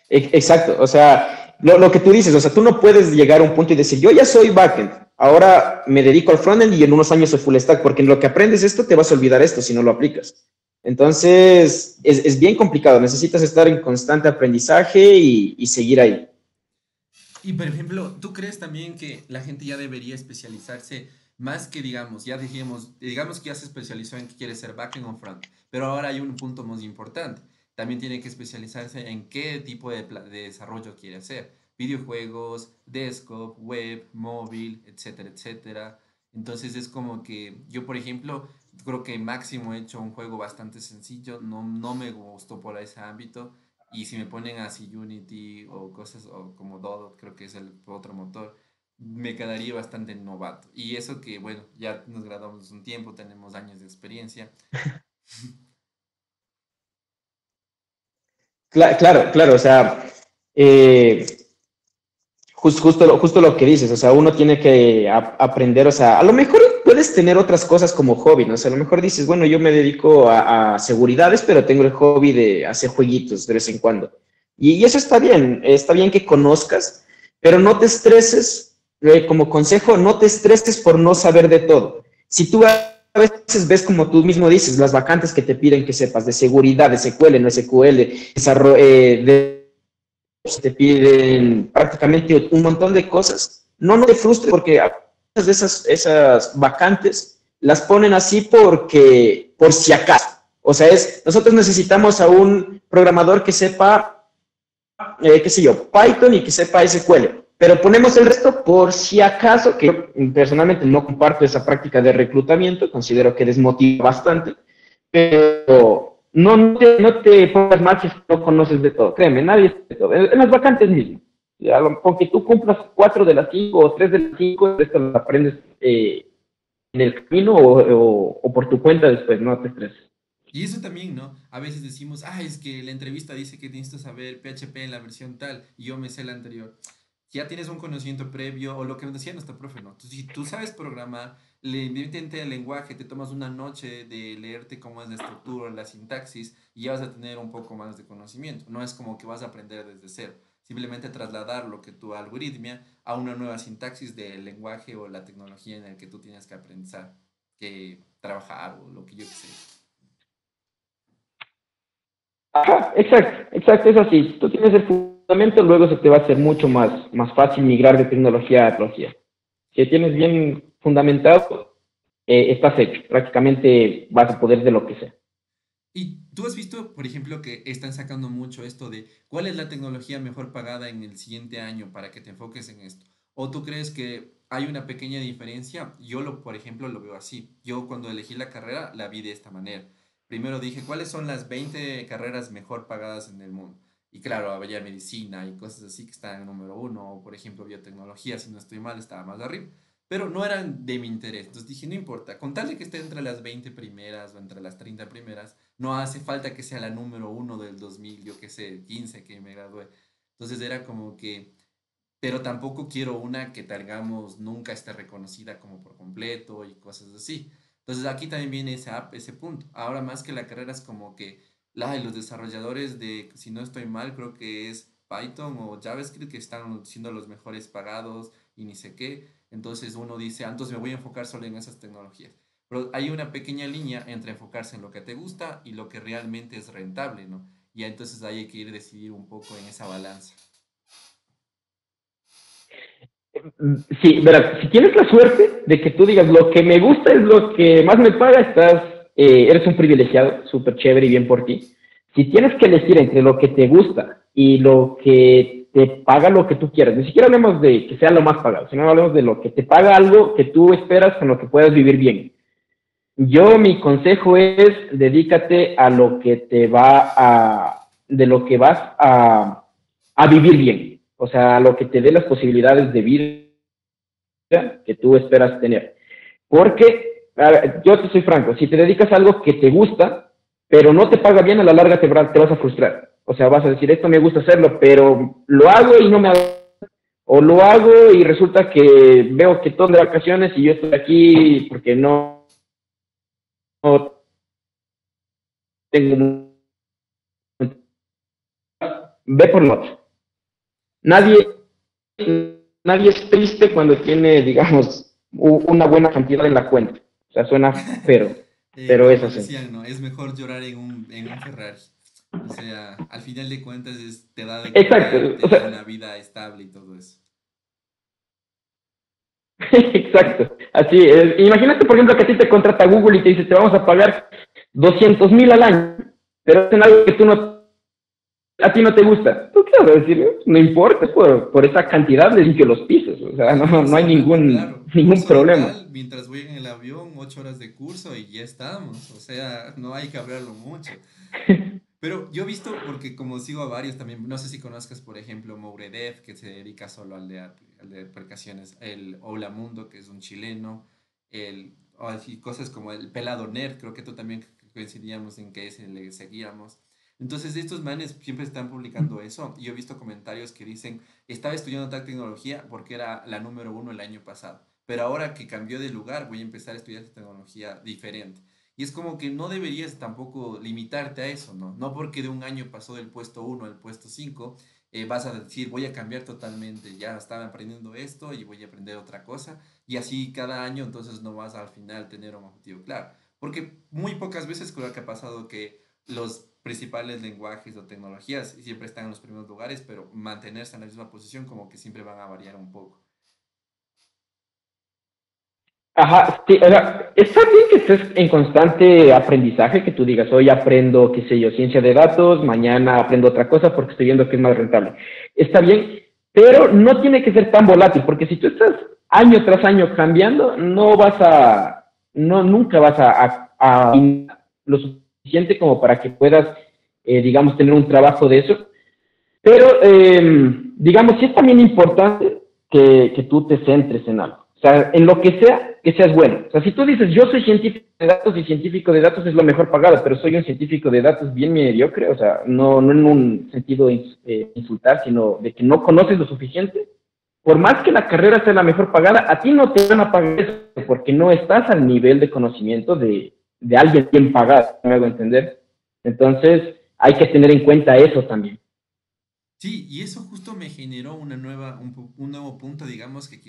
Exacto, o sea, lo que tú dices, o sea, tú no puedes llegar a un punto y decir, yo ya soy backend, ahora me dedico al frontend y en unos años soy full stack, porque en lo que aprendes esto te vas a olvidar esto si no lo aplicas. Entonces, es bien complicado, necesitas estar en constante aprendizaje y seguir ahí. Y por ejemplo, ¿tú crees también que la gente ya debería especializarse más que, digamos, ya dijimos, digamos que ya se especializó en que quiere ser backend o front, pero ahora hay un punto muy importante. También tiene que especializarse en qué tipo de desarrollo quiere hacer. Videojuegos, desktop, web, móvil, etcétera, etcétera. Entonces es como que yo, por ejemplo, creo que máximo he hecho un juego bastante sencillo, no me gustó por ese ámbito y si me ponen así Unity o cosas o como Dodot, creo que es el otro motor, me quedaría bastante novato. Y eso que, bueno, ya nos graduamos un tiempo, tenemos años de experiencia. Claro, o sea, eh, justo lo que dices, o sea, uno tiene que aprender, o sea, a lo mejor puedes tener otras cosas como hobby, ¿no? O sea, a lo mejor dices, bueno, yo me dedico a seguridades, pero tengo el hobby de hacer jueguitos de vez en cuando. Y eso está bien que conozcas, pero no te estreses, como consejo, no te estreses por no saber de todo. Si tú a veces ves, como tú mismo dices, las vacantes que te piden que sepas de seguridad, de SQL, no SQL, de te piden prácticamente un montón de cosas. No te frustres porque a veces de esas vacantes las ponen así por si acaso. O sea, nosotros necesitamos a un programador que sepa, qué sé yo, Python y que sepa SQL. Pero ponemos el resto por si acaso, que yo personalmente no comparto esa práctica de reclutamiento, considero que desmotiva bastante, pero no te pongas mal si no conoces de todo, créeme, nadie sabe de todo. En las vacantes mismo. Con que tú cumplas 4 de las 5 o 3 de las 5, esto lo aprendes en el camino o por tu cuenta después, no te estreses. Y eso también, ¿no? A veces decimos, ah, es que la entrevista dice que necesito saber PHP en la versión tal y yo me sé la anterior. Ya tienes un conocimiento previo o lo que decía nuestra profe, ¿no? Si tú sabes programar, le intente el lenguaje, te tomas una noche de leerte cómo es la estructura, la sintaxis y ya vas a tener un poco más de conocimiento. No es como que vas a aprender desde cero. Simplemente trasladar lo que tu algoritmia a una nueva sintaxis del lenguaje o la tecnología en el que tú tienes que aprender, que trabajar o lo que yo que sé. Ajá, exacto, exacto, es así. Si tú tienes el fundamento, luego se te va a hacer mucho más fácil migrar de tecnología a tecnología. Si tienes bien fundamentado, estás hecho. Prácticamente vas a poder de lo que sea. Y tú has visto, por ejemplo, que están sacando mucho esto de cuál es la tecnología mejor pagada en el siguiente año para que te enfoques en esto. ¿O tú crees que hay una pequeña diferencia? Por ejemplo, lo veo así. Yo cuando elegí la carrera la vi de esta manera. Primero dije, ¿cuáles son las 20 carreras mejor pagadas en el mundo? Y claro, había medicina y cosas así que estaban en número uno, o por ejemplo, biotecnología, si no estoy mal, estaba más arriba, pero no eran de mi interés. Entonces dije, no importa, con tal de que esté entre las 20 primeras o entre las 30 primeras, no hace falta que sea la número uno del 2000 yo qué sé, 15 que me gradué. Entonces era como que, pero tampoco quiero una que talgamos nunca esté reconocida como por completo y cosas así. Entonces aquí también viene ese punto. Ahora más que la carrera es como que los desarrolladores de, si no estoy mal, creo que es Python o JavaScript que están siendo los mejores pagados y ni sé qué. Entonces uno dice, ah, entonces me voy a enfocar solo en esas tecnologías. Pero hay una pequeña línea entre enfocarse en lo que te gusta y lo que realmente es rentable, ¿no? Y entonces ahí hay que ir a decidir un poco en esa balanza. Sí, verás, si tienes la suerte de que tú digas lo que me gusta es lo que más me paga, eres un privilegiado, súper chévere y bien por ti. Si tienes que elegir entre lo que te gusta y lo que te paga lo que tú quieras, ni siquiera hablemos de que sea lo más pagado, sino hablemos de lo que te paga algo que tú esperas con lo que puedas vivir bien. Yo, mi consejo es dedícate a lo que de lo que vas a vivir bien, o sea, a lo que te dé las posibilidades de vida que tú esperas tener. Porque, a ver, yo te soy franco, si te dedicas a algo que te gusta, pero no te paga bien, a la larga te vas a frustrar. O sea, vas a decir, esto me gusta hacerlo, pero lo hago y no me hago. O lo hago y resulta que veo que todo de vacaciones y yo estoy aquí porque no tengo... Ve por lo otro. Nadie, nadie es triste cuando tiene, digamos, una buena cantidad en la cuenta. O sea, suena feo, pero es Como así. decían, ¿no? Es mejor llorar en un Ferrari. O sea, al final de cuentas te da de Exacto, comer, te o da sea, una vida estable y todo eso. exacto. Así es. Imagínate, por ejemplo, que a ti te contrata Google y te dice, te vamos a pagar 200,000 al año, pero es en algo que a ti no te gusta. Tú qué vas a decir, no importa, por esa cantidad le limpio los pisos. O sea, Sí, no hay sí, ningún, claro. ningún Curso de problema. tal, mientras voy en el avión, 8 horas de curso y ya estamos. O sea, no hay que hablarlo mucho. Pero yo he visto, porque como sigo a varios también, no sé si conozcas, por ejemplo, Mouredev, que se dedica solo al de aplicaciones, el Hola Mundo, que es un chileno, o así, cosas como el Pelado Nerd, creo que tú también coincidíamos en que ese le seguíamos. Entonces, estos manes siempre están publicando eso. Y yo he visto comentarios que dicen, estaba estudiando tal tecnología porque era la número uno el año pasado, pero ahora que cambió de lugar, voy a empezar a estudiar esta tecnología diferente. Y es como que no deberías tampoco limitarte a eso, ¿no? No porque de un año pasó del puesto uno al puesto 5 vas a decir, voy a cambiar totalmente, ya estaba aprendiendo esto y voy a aprender otra cosa. Y así cada año, entonces no vas al final tener un objetivo claro. Porque muy pocas veces creo que ha pasado que los principales lenguajes o tecnologías siempre están en los primeros lugares, pero mantenerse en la misma posición como que siempre van a variar un poco. Ajá, sí, o sea, está bien que estés en constante aprendizaje, que tú digas, hoy aprendo, qué sé yo, ciencia de datos, mañana aprendo otra cosa porque estoy viendo que es más rentable. Está bien, pero no tiene que ser tan volátil, porque si tú estás año tras año cambiando, nunca vas a lo suficiente como para que puedas, digamos, tener un trabajo de eso. Pero, digamos, sí es también importante que tú te centres en algo. O sea, en lo que seas bueno. O sea, si tú dices, yo soy científico de datos y científico de datos es lo mejor pagado, pero soy un científico de datos bien mediocre, o sea, no en un sentido de insultar, sino de que no conoces lo suficiente, por más que la carrera sea la mejor pagada, a ti no te van a pagar eso porque no estás al nivel de conocimiento de alguien bien pagado, ¿me hago entender? Entonces, hay que tener en cuenta eso también. Sí, y eso justo me generó un nuevo punto, digamos, que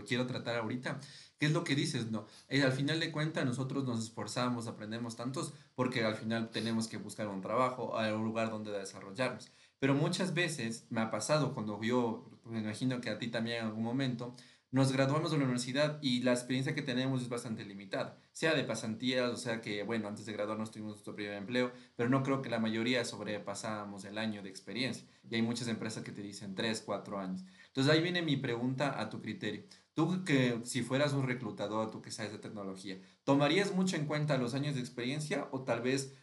quiero tratar ahorita, que es lo que dices, ¿no? Al final de cuentas, nosotros nos esforzamos, aprendemos tantos, porque al final tenemos que buscar un trabajo, un lugar donde desarrollarnos. Pero muchas veces me ha pasado cuando yo, me imagino que a ti también en algún momento, nos graduamos de la universidad y la experiencia que tenemos es bastante limitada, sea de pasantías, o sea que, bueno, antes de graduarnos tuvimos nuestro primer empleo, pero no creo que la mayoría sobrepasamos el año de experiencia. Y hay muchas empresas que te dicen 3 4 años. Entonces ahí viene mi pregunta a tu criterio. Tú que si fueras un reclutador, tú que sabes de tecnología, ¿tomarías mucho en cuenta los años de experiencia o tal vez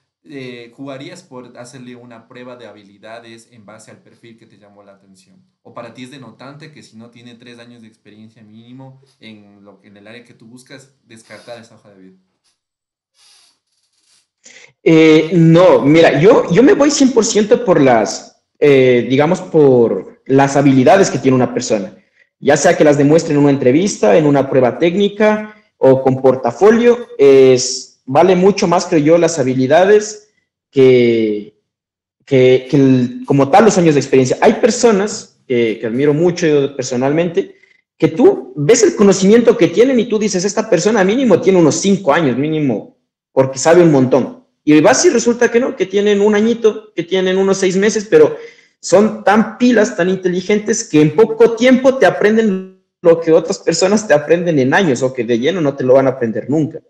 jugarías por hacerle una prueba de habilidades en base al perfil que te llamó la atención? ¿O para ti es denotante que si no tiene 3 años de experiencia mínimo en el área que tú buscas, descartar esa hoja de vida? No, mira, yo me voy 100% por digamos, por las habilidades que tiene una persona, ya sea que las demuestre en una entrevista, en una prueba técnica o con portafolio, vale mucho más, creo yo, las habilidades que, como tal los años de experiencia. Hay personas que admiro mucho yo personalmente, que tú ves el conocimiento que tienen y tú dices, esta persona mínimo tiene unos 5 años, mínimo, porque sabe un montón. Y vas y resulta que no, que tienen un añito, que tienen unos 6 meses, pero son tan pilas, tan inteligentes, que en poco tiempo te aprenden lo que otras personas te aprenden en años o que de lleno no te lo van a aprender nunca.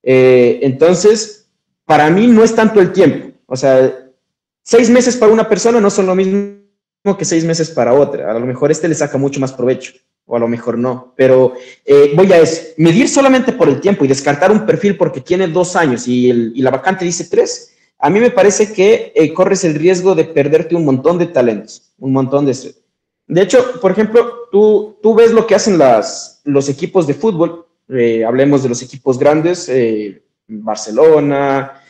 Entonces, para mí no es tanto el tiempo. O sea, 6 meses para una persona no son lo mismo que 6 meses para otra. A lo mejor este le saca mucho más provecho, o a lo mejor no. Pero voy a eso, medir solamente por el tiempo y descartar un perfil porque tiene 2 años y la vacante dice 3. A mí me parece que corres el riesgo de perderte un montón de talentos, un montón de... De hecho, por ejemplo, tú ves lo que hacen los equipos de fútbol, hablemos de los equipos grandes, Barcelona,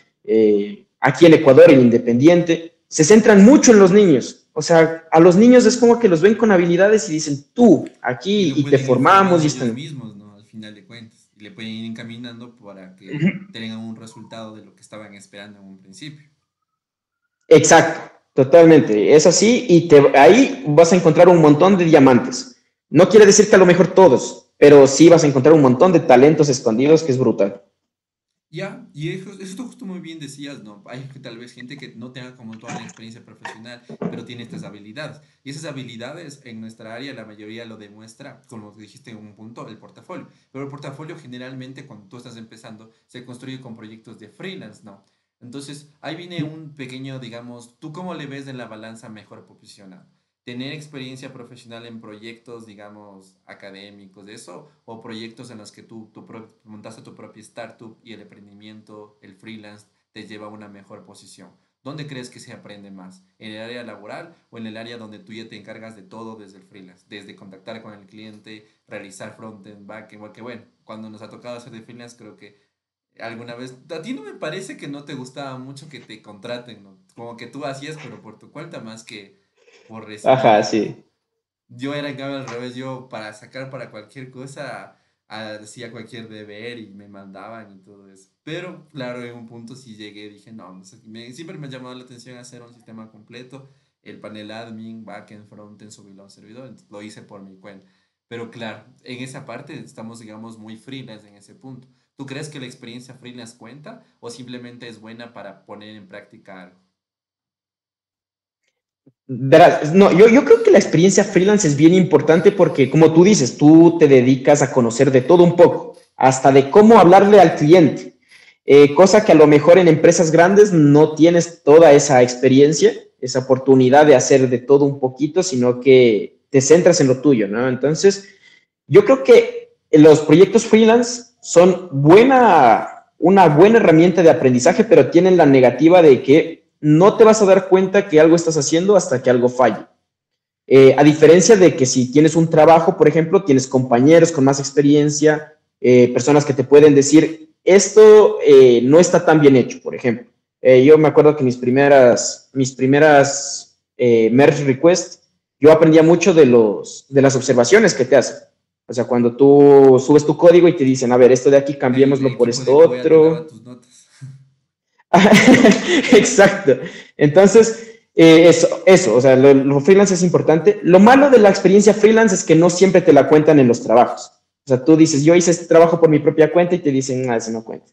aquí en Ecuador, el Independiente, se centran mucho en los niños. O sea, a los niños es como que los ven con habilidades y dicen, tú, Y aquí, lo y te pueden ir formando formamos y ellos están... mismos, ¿no? Al final de cuentas. Y le pueden ir encaminando para que tengan un resultado de lo que estaban esperando en un principio. Exacto, totalmente. Es así y ahí vas a encontrar un montón de diamantes. No quiere decir que a lo mejor todos, pero sí vas a encontrar un montón de talentos escondidos que es brutal. Ya, y eso justo muy bien decías, ¿no? Hay que tal vez gente que no tenga como toda la experiencia profesional, pero tiene estas habilidades. Y esas habilidades en nuestra área, la mayoría lo demuestra, como dijiste en un punto, el portafolio. Pero el portafolio generalmente cuando tú estás empezando se construye con proyectos de freelance, ¿no? Entonces, ahí viene un pequeño, digamos, ¿tú cómo le ves en la balanza mejor posicionado? ¿Tener experiencia profesional en proyectos, digamos, académicos, de eso? ¿O proyectos en los que montaste tu propia startup y el emprendimiento, el freelance, te lleva a una mejor posición? ¿Dónde crees que se aprende más? ¿En el área laboral o en el área donde tú ya te encargas de todo desde el freelance? Desde contactar con el cliente, realizar frontend, backend, porque bueno, cuando nos ha tocado hacer de freelance, creo que alguna vez, a ti no me parece que no te gustaba mucho que te contraten, ¿no? Como que tú hacías, pero por tu cuenta más que por recibir Ajá, algo. sí. Yo era en cambio al revés, yo para sacar para cualquier cosa hacía cualquier deber y me mandaban y todo eso. Pero claro, en un punto sí llegué, dije, no, no sé, siempre me ha llamado la atención hacer un sistema completo, el panel admin, backend, frontend, subirlo a un servidor, entonces lo hice por mi cuenta. Pero claro, en esa parte estamos, digamos, muy freelance en ese punto. ¿Tú crees que la experiencia freelance cuenta o simplemente es buena para poner en práctica algo? Verás, no, yo creo que la experiencia freelance es bien importante porque, como tú dices, tú te dedicas a conocer de todo un poco, hasta de cómo hablarle al cliente, cosa que a lo mejor en empresas grandes no tienes toda esa experiencia, esa oportunidad de hacer de todo un poquito, sino que te centras en lo tuyo, ¿no? Entonces, yo creo que los proyectos freelance son una buena herramienta de aprendizaje, pero tienen la negativa de que no te vas a dar cuenta que algo estás haciendo hasta que algo falle. A diferencia de que si tienes un trabajo, por ejemplo, tienes compañeros con más experiencia, personas que te pueden decir, esto no está tan bien hecho, por ejemplo. Yo me acuerdo que mis primeras merge requests, yo aprendía mucho de las observaciones que te hacen. O sea, cuando tú subes tu código y te dicen, a ver, esto de aquí El cambiémoslo por equipo esto de QA te daba otro. tus notas. Exacto. Entonces, eso, o sea, lo freelance es importante. Lo malo de la experiencia freelance es que no siempre te la cuentan en los trabajos. O sea, tú dices, yo hice este trabajo por mi propia cuenta y te dicen, ah, eso no cuenta.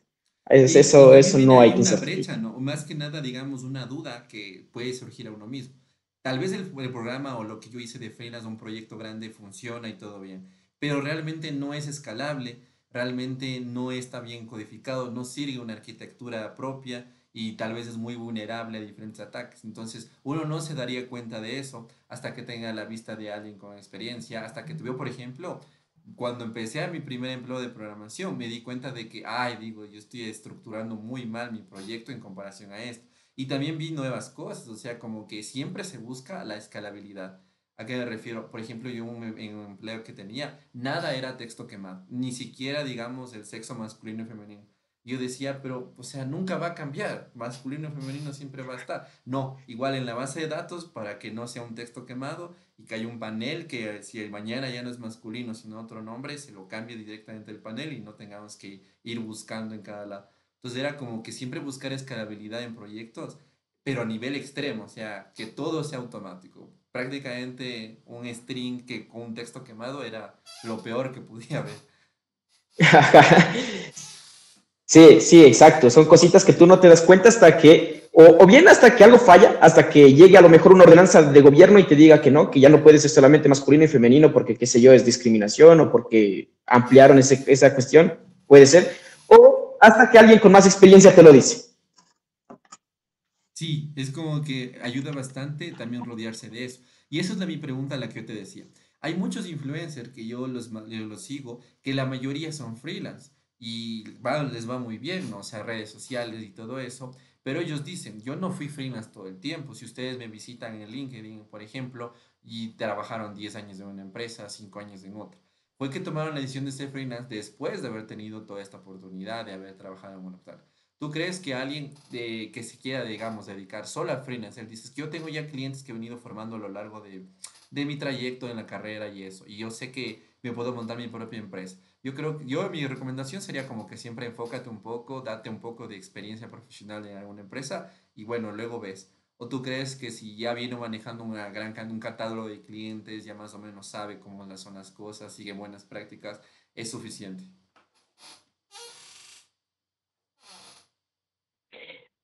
Y también Eso viene no ahí hay que una certificar. brecha, ¿no? O más que nada, digamos, una duda que puede surgir a uno mismo. Tal vez el programa o lo que yo hice de freelance, un proyecto grande, funciona y todo bien, pero realmente no es escalable, realmente no está bien codificado, no sirve una arquitectura propia y tal vez es muy vulnerable a diferentes ataques. Entonces, uno no se daría cuenta de eso hasta que tenga la vista de alguien con experiencia, hasta que tuve, por ejemplo, cuando empecé a mi primer empleo de programación, me di cuenta de que, ay, digo, yo estoy estructurando muy mal mi proyecto en comparación a esto. Y también vi nuevas cosas, o sea, como que siempre se busca la escalabilidad. ¿A qué me refiero? Por ejemplo, yo en un empleo que tenía, nada era texto quemado, ni siquiera, digamos, el sexo masculino y femenino. Yo decía, pero, o sea, nunca va a cambiar, masculino y femenino siempre va a estar. No, igual en la base de datos, para que no sea un texto quemado, y que hay un panel que si el mañana ya no es masculino, sino otro nombre, se lo cambie directamente el panel y no tengamos que ir buscando en cada lado. Entonces era como que siempre buscar escalabilidad en proyectos, pero a nivel extremo, o sea, que todo sea automático. Prácticamente un string que con un texto quemado era lo peor que podía haber. Sí, sí, exacto. Son cositas que tú no te das cuenta hasta que, o bien hasta que algo falla, hasta que llegue a lo mejor una ordenanza de gobierno y te diga que no, que ya no puede ser solamente masculino y femenino porque, qué sé yo, es discriminación o porque ampliaron esa cuestión, puede ser. O hasta que alguien con más experiencia te lo dice. Sí, es como que ayuda bastante también rodearse de eso. Y esa es mi pregunta, la que yo te decía. Hay muchos influencers que yo los sigo, que la mayoría son freelance y les va muy bien, ¿no? O sea, redes sociales y todo eso. Pero ellos dicen, yo no fui freelance todo el tiempo. Si ustedes me visitan en LinkedIn, por ejemplo, y trabajaron 10 años en una empresa, 5 años en otra, fue que tomaron la decisión de ser freelance después de haber tenido toda esta oportunidad de haber trabajado en una tal. ¿Tú crees que alguien que se quiera, digamos, dedicar solo al freelancer, dices que yo tengo ya clientes que he venido formando a lo largo de mi trayecto en la carrera y eso, y yo sé que me puedo montar mi propia empresa? Yo creo que mi recomendación sería como que siempre enfócate un poco, date un poco de experiencia profesional en alguna empresa y bueno, luego ves. ¿O tú crees que si ya viene manejando un catálogo de clientes, ya más o menos sabe cómo son las cosas, sigue buenas prácticas, es suficiente?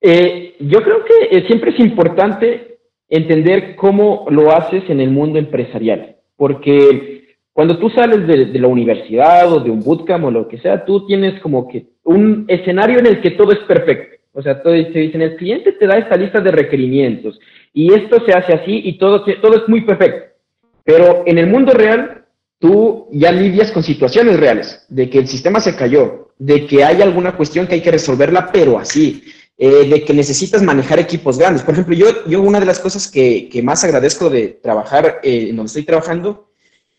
Yo creo que siempre es importante entender cómo lo haces en el mundo empresarial, porque cuando tú sales de la universidad o de un bootcamp o lo que sea, tú tienes como que un escenario en el que todo es perfecto. O sea, todo, te dicen, el cliente te da esta lista de requerimientos y esto se hace así y todo es muy perfecto. Pero en el mundo real, tú ya lidias con situaciones reales, de que el sistema se cayó, de que hay alguna cuestión que hay que resolverla, pero así, de que necesitas manejar equipos grandes. Por ejemplo, yo una de las cosas que más agradezco de trabajar en donde estoy trabajando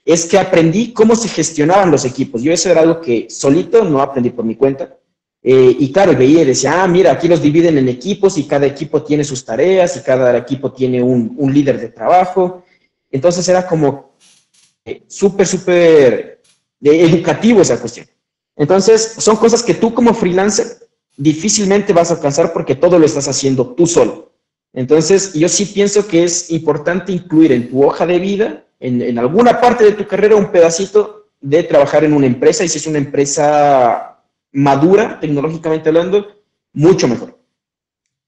es que aprendí cómo se gestionaban los equipos. Yo eso era algo que solito no aprendí por mi cuenta. Y claro, veía y decía, ah, mira, aquí los dividen en equipos y cada equipo tiene sus tareas y cada equipo tiene un líder de trabajo. Entonces era como súper educativo esa cuestión. Entonces, son cosas que tú como freelancer difícilmente vas a alcanzar porque todo lo estás haciendo tú solo. Entonces, yo sí pienso que es importante incluir en tu hoja de vida, en alguna parte de tu carrera, un pedacito de trabajar en una empresa, y si es una empresa madura, tecnológicamente hablando, mucho mejor.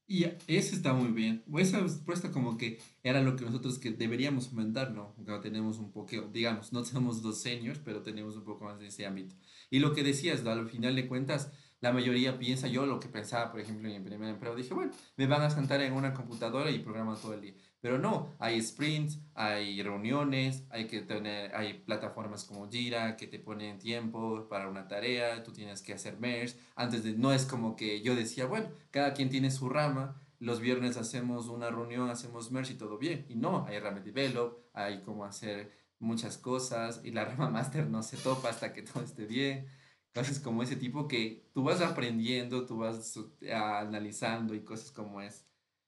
Y eso está muy bien. O esa respuesta como que era lo que nosotros que deberíamos fomentar, ¿no? Porque tenemos un poco, digamos, no somos dos seniors, pero tenemos un poco más de ese ámbito. Y lo que decías, ¿no? Al final de cuentas, la mayoría piensa, yo lo que pensaba, por ejemplo, en mi primer empleo, dije, bueno, me van a sentar en una computadora y programar todo el día. Pero no, hay sprints, hay reuniones, hay que tener, hay plataformas como Jira que te ponen tiempo para una tarea, tú tienes que hacer merge. Antes de, no es como que yo decía, bueno, cada quien tiene su rama, los viernes hacemos una reunión, hacemos merge y todo bien. Y no, hay rama develop, hay cómo hacer muchas cosas y la rama master no se topa hasta que todo esté bien. Cosas como ese tipo que tú vas aprendiendo, tú vas analizando y cosas como es.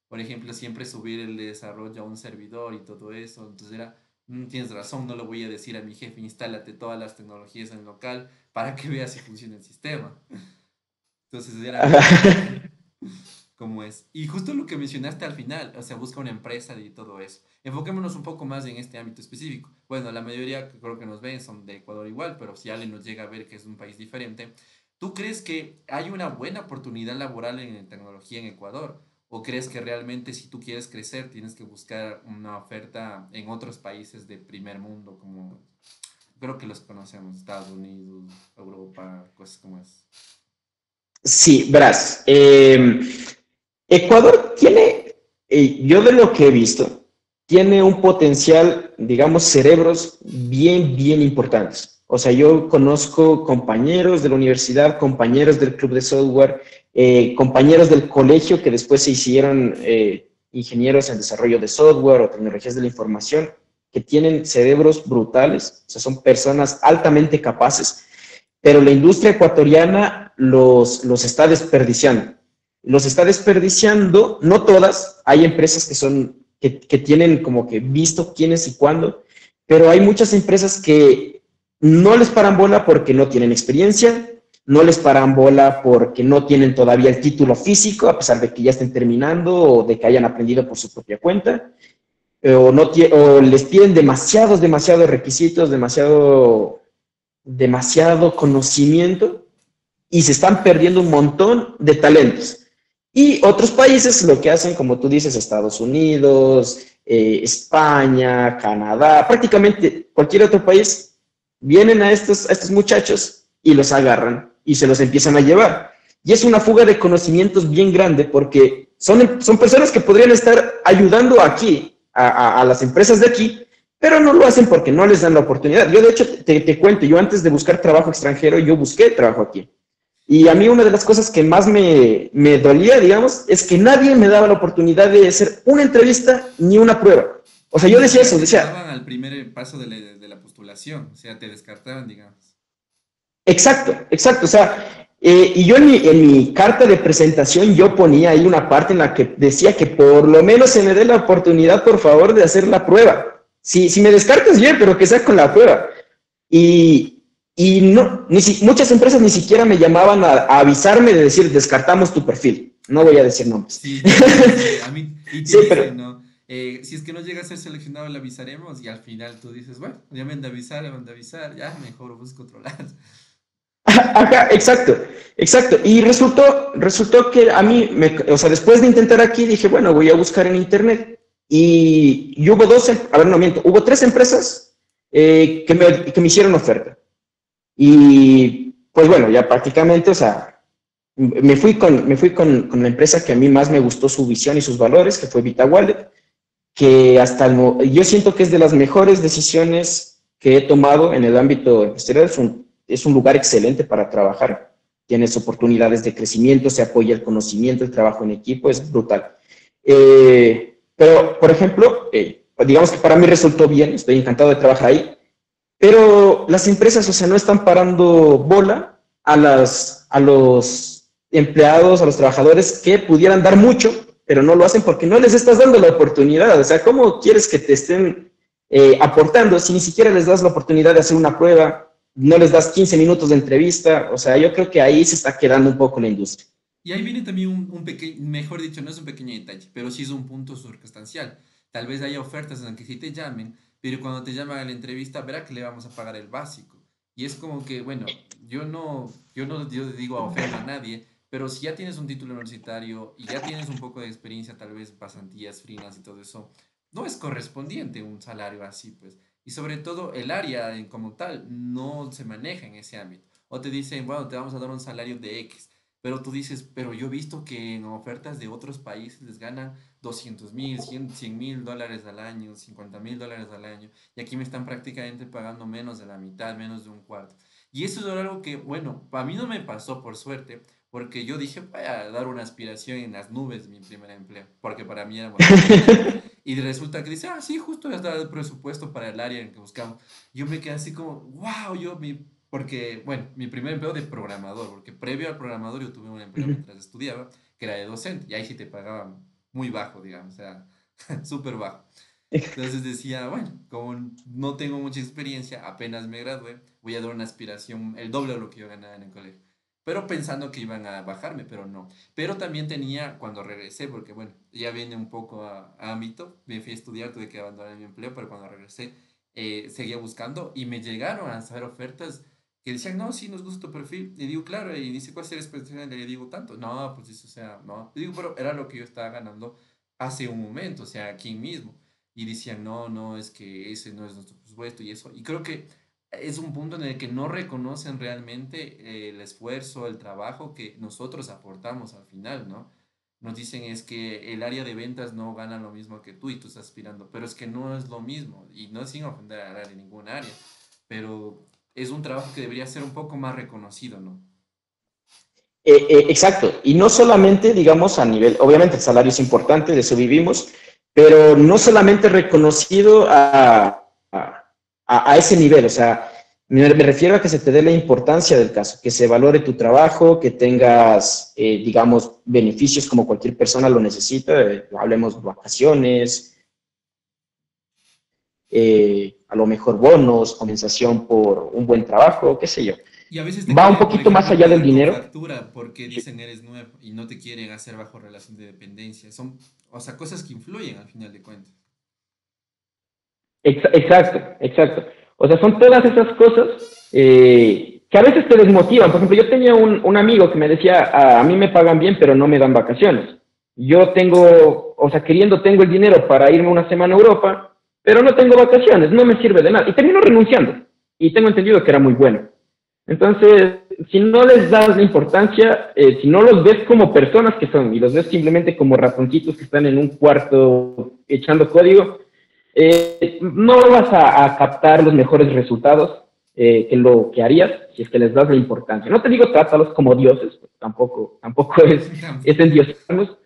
Por ejemplo, siempre subir el desarrollo a un servidor y todo eso. Entonces era, tienes razón, no le voy a decir a mi jefe, instálate todas las tecnologías en local para que veas si funciona el sistema. Entonces era como es. Y justo lo que mencionaste al final, o sea, busca una empresa y todo eso. Enfoquémonos un poco más en este ámbito específico. Bueno, la mayoría que creo que nos ven son de Ecuador igual, pero si alguien nos llega a ver que es un país diferente, ¿tú crees que hay una buena oportunidad laboral en tecnología en Ecuador? ¿O crees que realmente si tú quieres crecer tienes que buscar una oferta en otros países de primer mundo, como creo que los conocemos, Estados Unidos, Europa, cosas como es? Sí, verás. Ecuador tiene, yo de lo que he visto, tiene un potencial, digamos, cerebros bien, bien importantes. O sea, yo conozco compañeros de la universidad, compañeros del club de software, compañeros del colegio que después se hicieron ingenieros en desarrollo de software o tecnologías de la información, que tienen cerebros brutales, o sea, son personas altamente capaces, pero la industria ecuatoriana los está desperdiciando. Los está desperdiciando, no todas, hay empresas que son, que tienen como que visto quiénes y cuándo, pero hay muchas empresas que no les paran bola porque no tienen experiencia, no les paran bola porque no tienen todavía el título físico, a pesar de que ya estén terminando o de que hayan aprendido por su propia cuenta, o, no o les piden demasiados requisitos, demasiado conocimiento y se están perdiendo un montón de talentos. Y otros países lo que hacen, como tú dices, Estados Unidos, España, Canadá, prácticamente cualquier otro país, vienen a estos muchachos y los agarran y se los empiezan a llevar. Y es una fuga de conocimientos bien grande porque son personas que podrían estar ayudando aquí, a las empresas de aquí, pero no lo hacen porque no les dan la oportunidad. Yo, de hecho, te cuento, yo antes de buscar trabajo extranjero, yo busqué trabajo aquí. Y a mí una de las cosas que más me dolía, digamos, es que nadie me daba la oportunidad de hacer una entrevista ni una prueba. O sea, Ni yo decía siquiera eso, te decía, llamaban al primer paso de la postulación, o sea, te descartaban, digamos. exacto, exacto. O sea, y yo en mi carta de presentación yo ponía ahí una parte en la que decía que por lo menos se me dé la oportunidad, por favor, de hacer la prueba. Si me descartas bien, pero que sea con la prueba. Y no, muchas empresas ni siquiera me llamaban a avisarme de decir, descartamos tu perfil. No voy a decir nombres. Sí, sí, sí, a mí, y te Sí, pero, dicen, ¿no? Si es que no llega a ser seleccionado, le avisaremos y al final tú dices, bueno, ya me han de avisar, ya me han de avisar, ya mejor busco otro lado. ajá, exacto, exacto. Y resultó que a mí, o sea, después de intentar aquí, dije, bueno, voy a buscar en internet. Y hubo a ver, no miento, hubo tres empresas que me hicieron oferta. Y pues bueno, ya prácticamente, o sea, me fui con la empresa que a mí más me gustó su visión y sus valores, que fue Vita Wallet, que yo siento que es de las mejores decisiones que he tomado en el ámbito empresarial. Es un lugar excelente para trabajar. Tienes oportunidades de crecimiento, se apoya el conocimiento, el trabajo en equipo, es brutal. Pero, por ejemplo, digamos que para mí resultó bien, estoy encantado de trabajar ahí, pero las empresas, o sea, no están parando bola a los empleados, a los trabajadores que pudieran dar mucho, pero no lo hacen porque no les estás dando la oportunidad. O sea, ¿cómo quieres que te estén aportando si ni siquiera les das la oportunidad de hacer una prueba, no les das 15 minutos de entrevista? O sea, yo creo que ahí se está quedando un poco la industria. Y ahí viene también un pequeño, mejor dicho, no es un pequeño detalle, pero sí es un punto circunstancial. Tal vez haya ofertas en las que sí te llamen, pero cuando te llaman a la entrevista, verá que le vamos a pagar el básico. Y es como que, bueno, yo digo ofendo a nadie, pero si ya tienes un título universitario y ya tienes un poco de experiencia, tal vez pasantías, freelance y todo eso, no es correspondiente un salario así, pues. Y sobre todo el área como tal no se maneja en ese ámbito. O te dicen, bueno, te vamos a dar un salario de X. pero tú dices, pero yo he visto que en ofertas de otros países les ganan 200.000, 100.000 dólares al año, 50.000 dólares al año, y aquí me están prácticamente pagando menos de la mitad, menos de un cuarto. Y eso es algo que, bueno, a mí no me pasó por suerte, porque yo dije, voy a dar una aspiración en las nubes mi primer empleo, porque para mí era bastante grande. Y resulta que dice, ah, sí, justo ya está el presupuesto para el área en que buscamos. Yo me quedé así como, wow, porque, bueno, mi primer empleo de programador, porque previo al programador yo tuve un empleo Ujú. mientras estudiaba, que era de docente, y ahí sí te pagaban muy bajo, digamos, o sea, súper bajo. Entonces decía, bueno, como no tengo mucha experiencia, apenas me gradué, voy a dar una aspiración, el doble de lo que yo ganaba en el colegio. Pero pensando que iban a bajarme, pero no. Pero también tenía, cuando regresé, porque bueno, ya viene un poco a ámbito, me fui a estudiar, tuve que abandonar mi empleo, pero cuando regresé seguía buscando y me llegaron a hacer ofertas que decían, no, sí, nos gusta tu perfil. Y digo, claro, y dice, ¿cuál es el especial? Y le digo, tanto. No, pues eso, o sea, no. Y digo, pero era lo que yo estaba ganando hace un momento, o sea, aquí mismo y decían, no, no, es que ese no es nuestro presupuesto y eso. Y creo que es un punto en el que no reconocen realmente el esfuerzo, el trabajo que nosotros aportamos al final, ¿no? Nos dicen es que el área de ventas no gana lo mismo que tú y tú estás aspirando, pero es que no es lo mismo y no es sin ofender a área de ningún área, pero es un trabajo que debería ser un poco más reconocido, ¿no? Exacto, y no solamente, digamos, a nivel, obviamente el salario es importante, de eso vivimos, pero no solamente reconocido a ese nivel, o sea, me refiero a que se te dé la importancia del caso, que se valore tu trabajo, que tengas, digamos, beneficios como cualquier persona lo necesita, hablemos de vacaciones, a lo mejor bonos, compensación por un buen trabajo, qué sé yo. Y a veces te Va un quieren, por poquito más ejemplo, allá del pagar con dinero. factura porque dicen eres nuevo y no te quieren hacer bajo relación de dependencia. Son, o sea, cosas que influyen al final de cuentas. Exacto, exacto. O sea, son todas esas cosas que a veces te desmotivan. Por ejemplo, yo tenía un amigo que me decía, a mí me pagan bien, pero no me dan vacaciones. Yo tengo, o sea, queriendo tengo el dinero para irme una semana a Europa, pero no tengo vacaciones, no me sirve de nada. Y termino renunciando. Y tengo entendido que era muy bueno. Entonces, si no les das la importancia, si no los ves como personas que son y los ves simplemente como ratoncitos que están en un cuarto echando código, no vas a captar los mejores resultados que lo que harías si es que les das la importancia. No te digo trátalos como dioses, pues tampoco es Tampoco. endiosarlos,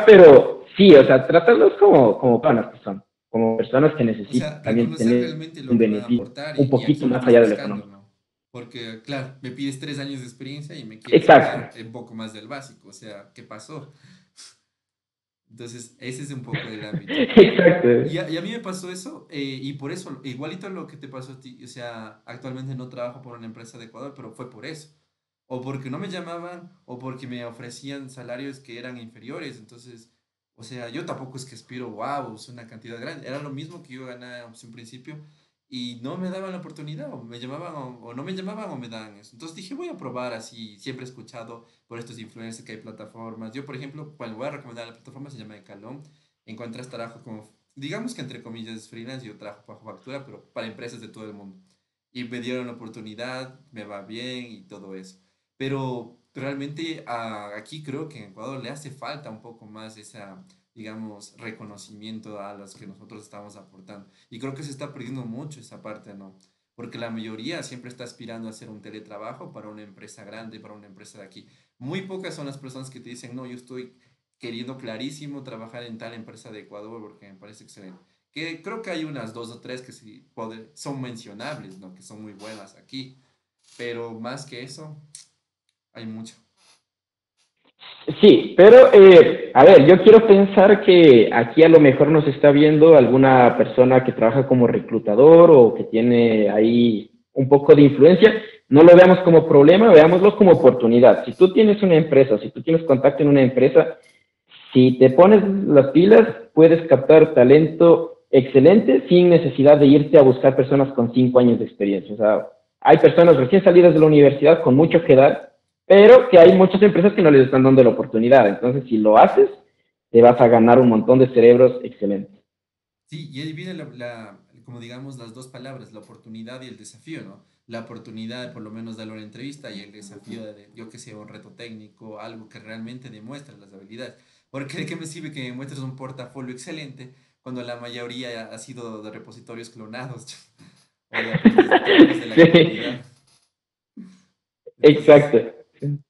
pero sí, o sea, trátalos como personas que son, como personas que O necesitan sea, también reconocer tener realmente lo un que van a beneficio, aportar un y a poquito quién más estás allá de lo buscando, económico. ¿no? Porque, claro, me pides 3 años de experiencia y me quieres Exacto, pagar un poco más del básico. O sea, ¿qué pasó? Entonces, ese es un poco el ámbito. exacto. Y a mí me pasó eso, y por eso, igualito a lo que te pasó a ti, o sea, actualmente no trabajo por una empresa de Ecuador, pero fue por eso. O porque no me llamaban, o porque me ofrecían salarios que eran inferiores. Entonces, o sea, yo tampoco es que aspiro, wow, es una cantidad grande. Era lo mismo que yo ganaba pues, en principio, y no me daban la oportunidad, o me llamaban, o no me llamaban, o me daban eso. Entonces dije, voy a probar así. Siempre he escuchado por estos influencers que hay plataformas. Yo, por ejemplo, cuando voy a recomendar la plataforma, se llama Decalón. Encuentras trabajo como, digamos que entre comillas freelance, yo trabajo bajo factura, pero para empresas de todo el mundo. Y me dieron la oportunidad, me va bien y todo eso. Pero realmente aquí creo que en Ecuador le hace falta un poco más esa, digamos, reconocimiento a los que nosotros estamos aportando. Y creo que se está perdiendo mucho esa parte, ¿no? Porque la mayoría siempre está aspirando a hacer un teletrabajo para una empresa grande, para una empresa de aquí. Muy pocas son las personas que te dicen, no, yo estoy queriendo clarísimo trabajar en tal empresa de Ecuador porque me parece excelente. Que creo que hay unas dos o tres que sí son mencionables, ¿no? Que son muy buenas aquí. Pero más que eso, hay mucho. Sí, pero a ver, yo quiero pensar que aquí a lo mejor nos está viendo alguna persona que trabaja como reclutador o que tiene ahí un poco de influencia. No lo veamos como problema, veámoslo como oportunidad. Si tú tienes una empresa, si tú tienes contacto en una empresa, si te pones las pilas, puedes captar talento excelente sin necesidad de irte a buscar personas con 5 años de experiencia. O sea, hay personas recién salidas de la universidad con mucho que dar, pero que hay muchas empresas que no les están dando la oportunidad. Entonces, si lo haces, te vas a ganar un montón de cerebros excelentes. Sí, y ahí viene como digamos, las dos palabras, la oportunidad y el desafío, ¿no? la oportunidad de por lo menos darle una entrevista y el desafío de, yo que sé, un reto técnico, algo que realmente demuestre las habilidades. Porque de qué me sirve que me muestres un portafolio excelente cuando la mayoría ha sido de repositorios clonados o de aportes de trabajos de la Sí, comunidad. Entonces, exacto.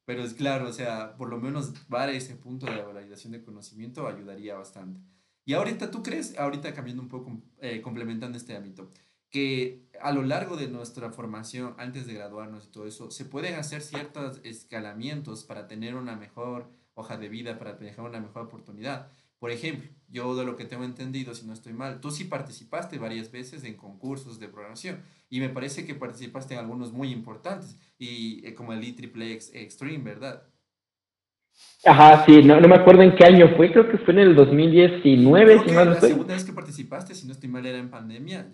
pero es claro, o sea, por lo menos dar ese punto de validación de conocimiento ayudaría bastante. Y ahorita, ¿tú crees, ahorita cambiando un poco, complementando este ámbito, que a lo largo de nuestra formación, antes de graduarnos y todo eso, se pueden hacer ciertos escalamientos para tener una mejor hoja de vida, para tener una mejor oportunidad? Por ejemplo, yo de lo que tengo entendido, si no estoy mal, tú sí participaste varias veces en concursos de programación y me parece que participaste en algunos muy importantes y como el IEEE Extreme, ¿verdad? Ajá, sí, no me acuerdo en qué año fue, creo que fue en el 2019, Creo si mal que no la estoy. segunda vez que participaste, si no estoy mal, era en pandemia.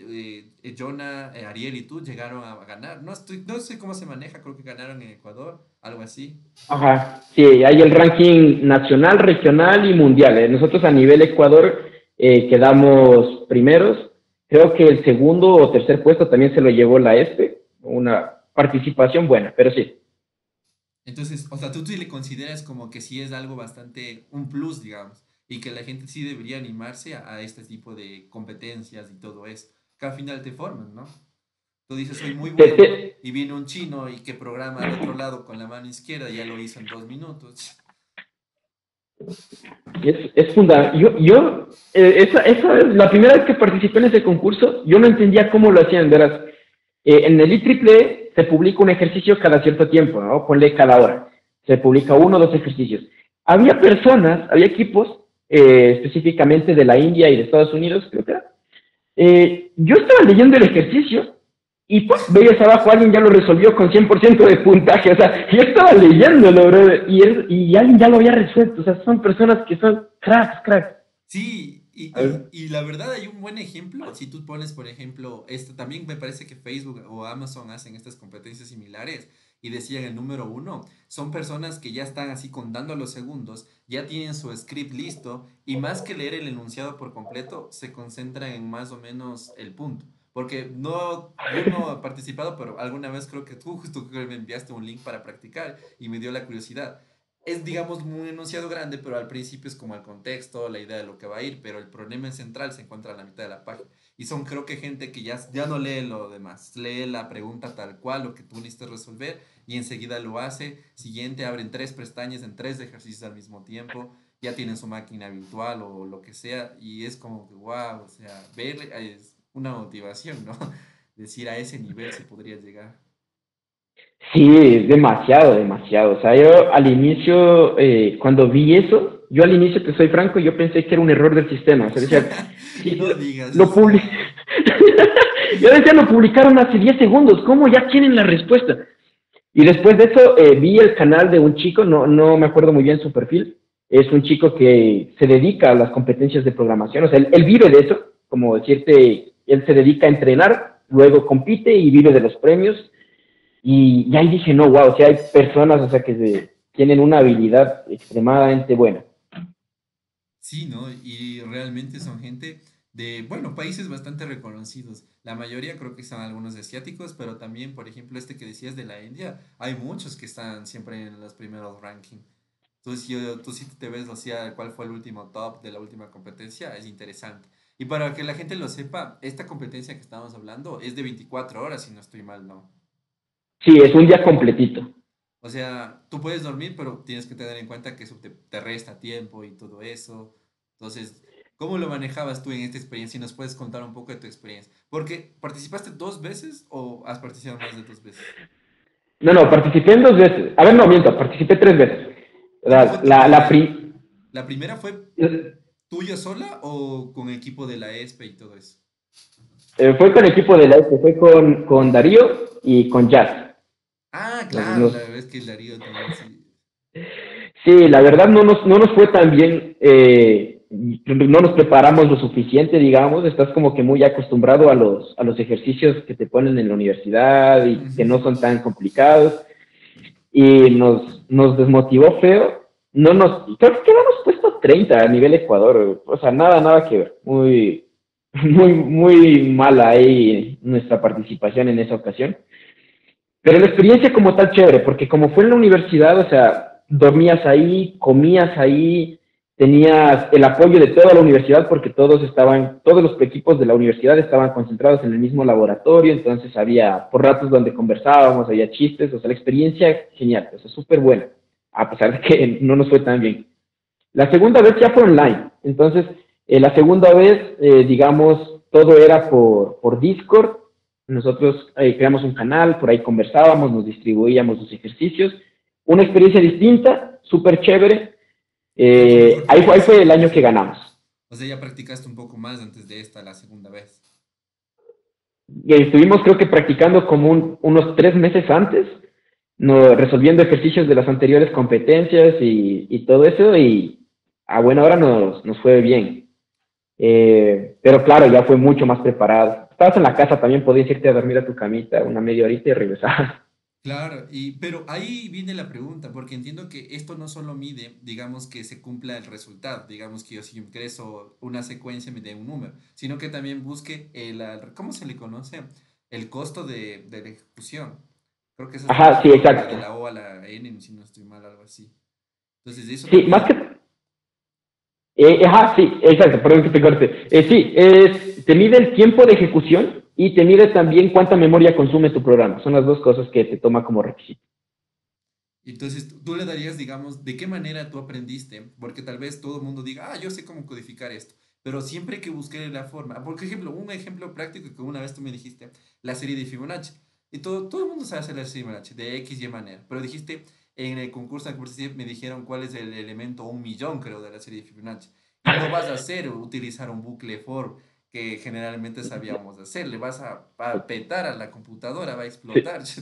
Jonah, Ariel y tú llegaron a ganar. No sé cómo se maneja, creo que ganaron en Ecuador, algo así. Ajá, sí, hay el ranking nacional, regional y mundial. Nosotros a nivel Ecuador quedamos primeros. Creo que el segundo o tercer puesto también se lo llevó la ESPE. Una participación buena, pero sí. Entonces, o sea, tú sí le consideras como que sí es algo bastante, un plus, digamos, y que la gente sí debería animarse a este tipo de competencias y todo eso, que al final te forman, ¿no? Tú dices, soy muy Te, bueno, te, y viene un chino y que programa al otro lado con la mano izquierda, y ya lo hizo en 2 minutos. es fundamental. Esa es la primera vez que participé en ese concurso, yo no entendía cómo lo hacían, verás. En el IEEE se publica un ejercicio cada cierto tiempo, ¿no? Ponle cada hora. Se publica uno o dos ejercicios. Había personas, había equipos, específicamente de la India y de Estados Unidos, creo que era. Yo estaba leyendo el ejercicio y ¡pum! Veías abajo, alguien ya lo resolvió con 100% de puntaje. O sea, yo estaba leyéndolo, bro, y alguien ya lo había resuelto. O sea, son personas que son cracks, cracks. Sí, A ver. y la verdad hay un buen ejemplo. Si tú pones, por ejemplo, esto también me parece que Facebook o Amazon hacen estas competencias similares y decían el número uno, son personas que ya están así contando los segundos, ya tienen su script listo y más que leer el enunciado por completo, se concentran en más o menos el punto. Porque no, yo no he participado, pero alguna vez creo que tú justo que me enviaste un link para practicar y me dio la curiosidad. Es, digamos, un enunciado grande, pero al principio es como el contexto, la idea de lo que va a ir, pero el problema central se encuentra a la mitad de la página. Y son, creo que gente que ya no lee lo demás, lee la pregunta tal cual, lo que tú necesitas resolver, y enseguida lo hace. Siguiente, abren 3 pestañas en 3 ejercicios al mismo tiempo, ya tienen su máquina virtual o lo que sea, y es como que, wow, o sea, ver es una motivación, ¿no? Decir a ese nivel se podría llegar. Sí, demasiado, demasiado. O sea, yo al inicio, cuando vi eso, yo al inicio, te soy franco, yo pensé que era un error del sistema. O sea, decía, sí, No digas lo eso. publi yo decía, lo publicaron hace 10 segundos, ¿cómo ya tienen la respuesta? Y después de eso vi el canal de un chico, no me acuerdo muy bien su perfil, es un chico que se dedica a las competencias de programación, o sea, él vive de eso, como decirte, él se dedica a entrenar, luego compite y vive de los premios, y ahí dije, no, wow, o sea, hay personas, o sea, tienen una habilidad extremadamente buena. Sí, ¿no? Y realmente son gente de, bueno, países bastante reconocidos. La mayoría creo que son algunos asiáticos, pero también, por ejemplo, este que decías de la India, hay muchos que están siempre en los primeros rankings. Entonces, tú sí te ves, o sea, cuál fue el último top de la última competencia, es interesante. Y para que la gente lo sepa, esta competencia que estamos hablando es de 24 horas, si no estoy mal, ¿no? Sí, es un día completito. O sea, tú puedes dormir, pero tienes que tener en cuenta que eso te resta tiempo y todo eso. Entonces, ¿cómo lo manejabas tú en esta experiencia? Y nos puedes contar un poco de tu experiencia. Porque, ¿participaste 2 veces o has participado más de 2 veces? No, participé en 2 veces. A ver, no, miento, participé 3 veces. ¿Cómo fue La, tu la, la primera? pri- ¿La primera fue tuya sola o con equipo de la ESPE y todo eso? fue con equipo de la ESE, fue con Darío y con Jazz. Ah, Nos, claro, la nos, verdad es que el Darío también sí. sí, la verdad no nos fue tan bien, no nos preparamos lo suficiente, digamos, estás como que muy acostumbrado a los ejercicios que te ponen en la universidad y que no son tan complicados, y nos desmotivó feo. Creo que quedamos puesto 30 a nivel Ecuador, o sea, nada que ver, muy mala ahí nuestra participación en esa ocasión. Pero la experiencia como tal chévere, porque como fue en la universidad, o sea, dormías ahí, comías ahí, tenías el apoyo de toda la universidad porque todos los equipos de la universidad estaban concentrados en el mismo laboratorio, entonces había por ratos donde conversábamos, había chistes, o sea, la experiencia genial, o sea, súper buena, a pesar de que no nos fue tan bien. La segunda vez ya fue online, entonces la segunda vez, digamos, todo era por Discord, nosotros creamos un canal, por ahí conversábamos, nos distribuíamos los ejercicios, una experiencia distinta, súper chévere, Pero fue mejor que la ahí fue el presencial. año que ganamos. O sea, ya practicaste un poco más antes de esta, la segunda vez. Y estuvimos creo que practicando como unos 3 meses antes, no, resolviendo ejercicios de las anteriores competencias y todo eso, y a buena hora nos fue bien. Pero claro, ya fue mucho más preparado. Estabas en la casa, también podías irte a dormir a tu camita una media horita y regresabas. Claro, pero ahí viene la pregunta, porque entiendo que esto no solo mide, digamos, que se cumpla el resultado, digamos que yo si ingreso una secuencia me dé un número, sino que también busque ¿cómo se le conoce? El costo de la ejecución. Creo que esa es la Ajá, sí, palabra, de exacto. la O a la N, si no estoy mal, algo así. Entonces, eso Sí, más también. que ajá, sí, exacto, perdón que te corte. Sí, te mide el tiempo de ejecución y te mide también cuánta memoria consume tu programa. Son las dos cosas que te toma como requisito. Entonces, tú le darías, digamos, de qué manera tú aprendiste, porque tal vez todo el mundo diga, yo sé cómo codificar esto, pero siempre hay que buscar la forma. Por ejemplo, un ejemplo práctico que una vez tú me dijiste, la serie de Fibonacci. Y todo el mundo sabe hacer la serie de Fibonacci, de X y manera, pero dijiste, en el concurso de conversación me dijeron cuál es el elemento 1.000.000, creo, de la serie de Fibonacci. Y no vas a hacer utilizar un bucle for que generalmente sabíamos hacer, le vas a petar a la computadora, va a Sí, explotar. sí,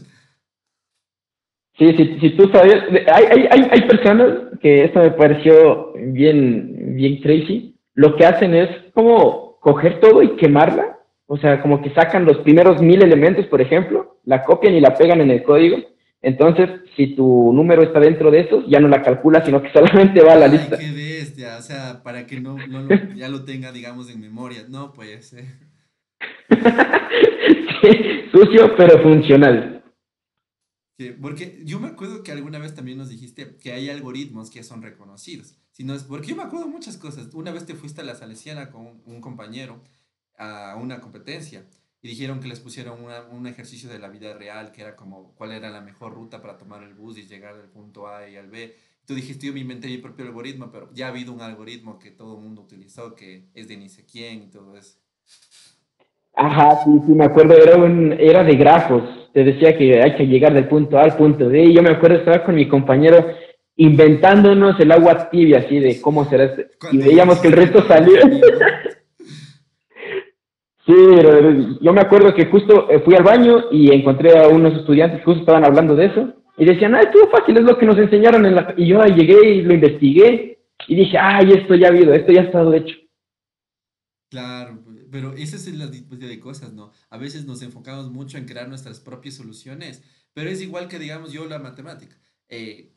sí, sí, tú sabes, hay personas que esto me pareció bien, bien crazy. Lo que hacen es como coger todo y quemarla. O sea, como que sacan los primeros 1000 elementos, por ejemplo, la copian y la pegan en el código. Entonces, si tu número está dentro de esos, ya no la calcula, sino que solamente va a la Ay, lista. qué bestia. O sea, para que ya lo tenga, digamos, en memoria. No puede ser. Sí, sucio, pero funcional. Porque yo me acuerdo que alguna vez también nos dijiste que hay algoritmos que son reconocidos. Si no es, porque yo me acuerdo muchas cosas. Una vez te fuiste a la Salesiana con un compañero a una competencia y dijeron que les pusieron un ejercicio de la vida real que era como cuál era la mejor ruta para tomar el bus y llegar del punto A y al B. Tú dijiste, yo me inventé mi propio algoritmo, pero ya ha habido un algoritmo que todo el mundo utilizó, que es de ni sé quién y todo eso. Ajá, sí, sí, me acuerdo, era de grafos. Te decía que hay que llegar del punto A al punto B. Y yo me acuerdo, estaba con mi compañero inventándonos el agua tibia, así de cómo será y Cuando ya veíamos que el existe resto para el salía. camino. Sí, yo me acuerdo que justo fui al baño y encontré a unos estudiantes que justo estaban hablando de eso. Y decían, estuvo fácil, es lo que nos enseñaron en la... Y yo ahí llegué y lo investigué y dije, esto ya ha habido, esto ya ha estado hecho. Claro, pero esa es la tipo de cosas, ¿no? A veces nos enfocamos mucho en crear nuestras propias soluciones, pero es igual que, digamos, yo la matemática.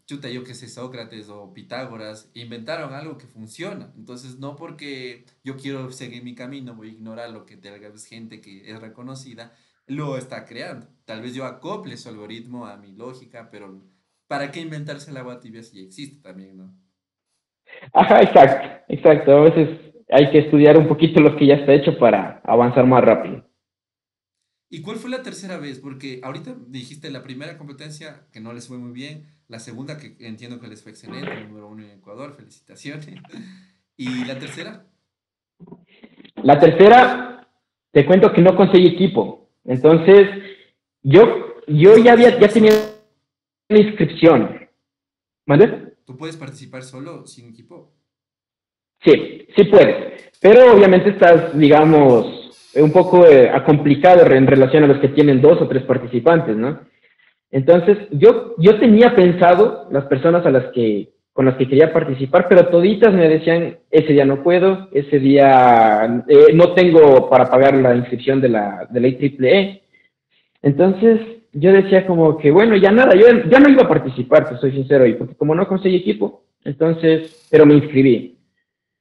Chuta, yo que sé, Sócrates o Pitágoras inventaron algo que funciona. Entonces, no porque yo quiero seguir mi camino, voy a ignorar lo que tal vez gente que es reconocida lo está creando. Tal vez yo acople su algoritmo a mi lógica, pero ¿para qué inventarse el agua tibia si existe también, ¿no? Ajá, exacto, exacto. A veces hay que estudiar un poquito lo que ya está hecho para avanzar más rápido. ¿Y cuál fue la tercera vez? Porque ahorita dijiste la primera competencia que no les fue muy bien, la segunda que entiendo que les fue excelente, número uno en Ecuador, felicitaciones. ¿Y la tercera? La tercera, te cuento que no conseguí equipo. Entonces, yo ¿Puedes ya participar tenía solo? una inscripción. ¿Vale? ¿Tú puedes participar solo, sin equipo? Sí, sí puedes. Pero obviamente estás, digamos, un poco complicado en relación a los que tienen 2 o 3 participantes, ¿no? Entonces, yo tenía pensado las personas con las que quería participar, pero toditas me decían, ese día no puedo, ese día no tengo para pagar la inscripción de la IEEE. Entonces, yo decía como que, bueno, ya nada, yo ya no iba a participar, te soy sincero, y porque como no conseguí equipo, entonces, pero me inscribí.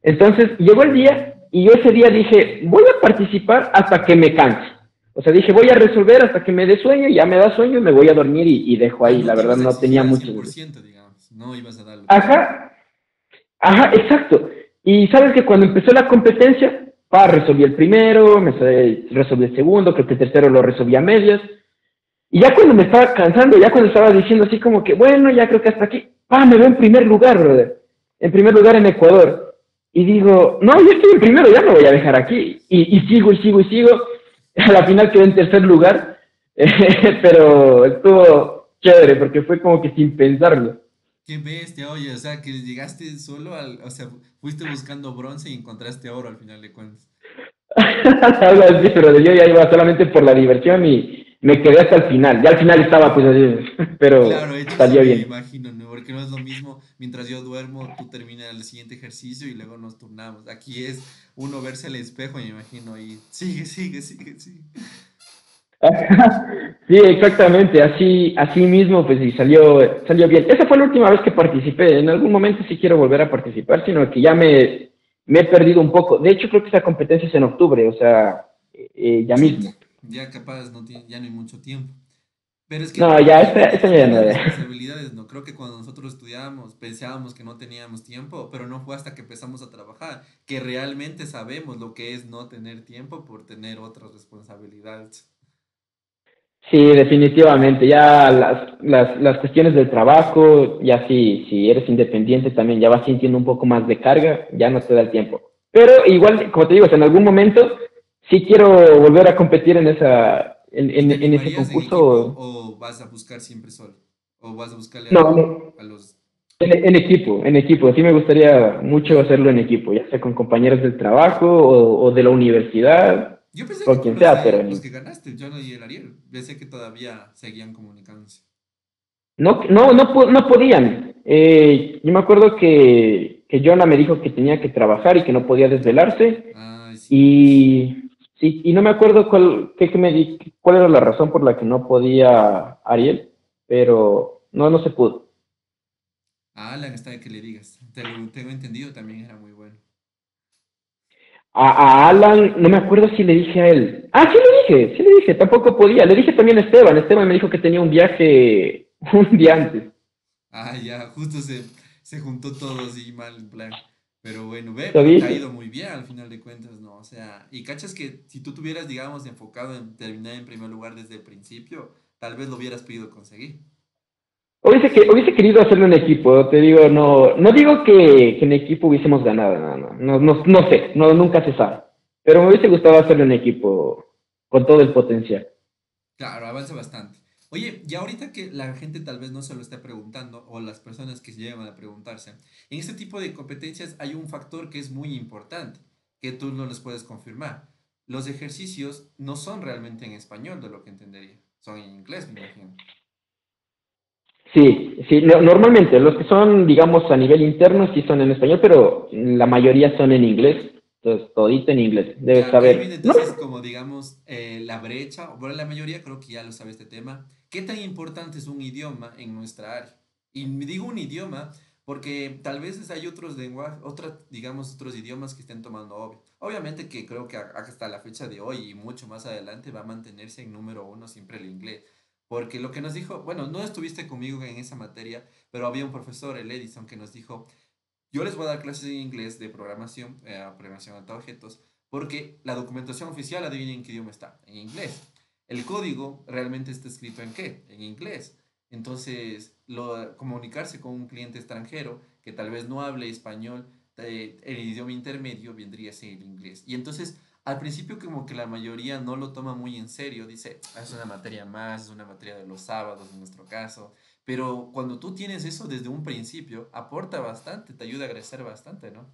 Entonces, llegó el día y yo ese día dije, voy a participar hasta que me canse. O sea, dije, voy a resolver hasta que me dé sueño, y ya me da sueño, me voy a dormir y dejo Ah, ahí. no La te verdad ibas a no tenía exigir al mucho. 100%, digamos. No ibas a darlo todo. Ajá, ajá, exacto. Y sabes que cuando empezó la competencia, resolví el primero, resolví el segundo, creo que el tercero lo resolví a medias. Y ya cuando me estaba cansando, ya cuando estaba diciendo así como que, bueno, ya creo que hasta aquí, me veo en primer lugar, brother. En primer lugar en Ecuador. Y digo, no, yo estoy en primero, ya me voy a dejar aquí. Y sigo y sigo y sigo. A la final quedé en tercer lugar, pero estuvo chévere porque fue como que sin pensarlo. Qué bestia, oye, o sea, que llegaste solo al, o sea, fuiste buscando bronce y encontraste oro al final de cuentas. Algo así, pero yo ya iba solamente por la diversión y me quedé hasta el final. Ya al final estaba pues así, Claro, pero hecho salió solo me bien. imagino, ¿no? Porque no es lo mismo mientras yo duermo, tú terminas el siguiente ejercicio y luego nos turnamos. Aquí es uno verse al espejo, me imagino, y sigue, sigue, sigue, sigue. Sí, exactamente, así mismo, pues y salió bien. Esa fue la última vez que participé. En algún momento sí quiero volver a participar, sino que ya me he perdido un poco. De hecho, creo que esa competencia es en octubre, o sea, ya Chut, mismo. ya capaz no tiene, ya no hay mucho tiempo. Pero es que No, ya, también esta ya vienen no. las Ya. responsabilidades, ¿no? Creo que cuando nosotros estudiábamos pensábamos que no teníamos tiempo, pero no fue hasta que empezamos a trabajar que realmente sabemos lo que es no tener tiempo por tener otras responsabilidades. Sí, definitivamente. Ya las cuestiones del trabajo, ya si eres independiente también ya vas sintiendo un poco más de carga, ya no te da el tiempo. Pero igual, como te digo, en algún momento sí quiero volver a competir en ¿Y te en ese animarías en equipo concurso. o vas a buscar siempre solo? ¿O vas a buscarle No, no, a los... en equipo, en equipo. Sí me gustaría mucho hacerlo en equipo, ya sea con compañeros del trabajo o de la universidad, Yo pensé que con con quien sea, pero los que ganaste, John y el Ariel, pensé que todavía seguían comunicándose. no podían. Yo me acuerdo que Jonah me dijo que tenía que trabajar y que no podía desvelarse. Ay, sí, pues. Y sí, y no me acuerdo cuál era la razón por la que no podía Ariel, pero no se pudo. A Alan está de que le digas. Te lo tengo entendido, también era muy bueno. A Alan, no me acuerdo si le dije a él. Sí le dije, tampoco podía. Le dije también a Esteban. Esteban me dijo que tenía un viaje un día antes. Ah, ya, justo se juntó todo así mal en plan. Pero bueno, ve, Lo pero te ha dije. ido muy bien al final de cuentas, ¿no? O sea, y cachas que si tú tuvieras, digamos, enfocado en terminar en primer lugar desde el principio, tal vez lo hubieras podido conseguir. Hubiese querido hacerlo en equipo, te digo, no digo que en equipo hubiésemos ganado, no sé, nunca se sabe, pero me hubiese gustado hacerlo en equipo con todo el potencial. Claro, avanza bastante. Oye, y ahorita que la gente tal vez no se lo esté preguntando, o las personas que llegan a preguntarse, en este tipo de competencias hay un factor que es muy importante, que tú no les puedes confirmar. Los ejercicios no son realmente en español, de lo que entendería. Son en inglés, me imagino. Sí, sí, normalmente los que son, digamos, a nivel interno sí son en español, pero la mayoría son en inglés, entonces todito en inglés, debes Claro, ahí viene saber. No, entonces como digamos la brecha, o bueno, la mayoría creo que ya lo sabe este tema. ¿Qué tan importante es un idioma en nuestra área? Y me digo un idioma porque tal vez hay otros lenguajes, otras, digamos, otros idiomas que estén tomando obviamente que creo que hasta la fecha de hoy y mucho más adelante va a mantenerse en número uno siempre el inglés. Porque lo que nos dijo, bueno, no estuviste conmigo en esa materia, pero había un profesor, el Edison, que nos dijo, yo les voy a dar clases de inglés de programación, programación de objetos, porque la documentación oficial, adivinen en qué idioma está, en inglés. El código realmente está escrito en qué, en inglés. Entonces, comunicarse con un cliente extranjero que tal vez no hable español, el idioma intermedio vendría a ser el inglés. Y entonces, al principio como que la mayoría no lo toma muy en serio, dice, "Ah, es una materia más, es una materia de los sábados en nuestro caso, pero cuando tú tienes eso desde un principio, aporta bastante, te ayuda a crecer bastante, ¿no?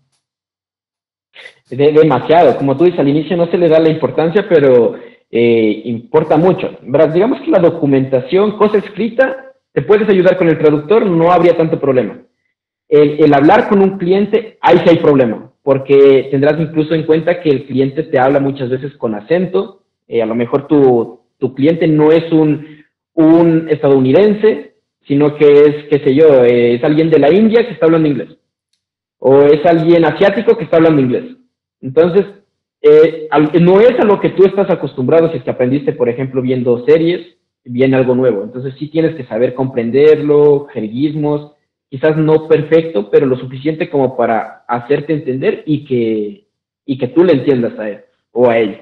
demasiado, como tú dices, al inicio no se le da la importancia, pero importa mucho. Verás, digamos que la documentación, cosa escrita, te puedes ayudar con el traductor, no habría tanto problema. El hablar con un cliente, ahí sí hay problema, porque tendrás incluso en cuenta que el cliente te habla muchas veces con acento, a lo mejor tu cliente no es un estadounidense, sino que es, qué sé yo, es alguien de la India que está hablando inglés, o es alguien asiático que está hablando inglés. Entonces, no es a lo que tú estás acostumbrado si es que aprendiste, por ejemplo, viendo series, viene algo nuevo. Entonces sí tienes que saber comprenderlo, jerguismos, quizás no perfecto, pero lo suficiente como para hacerte entender y que tú le entiendas a él o a ella.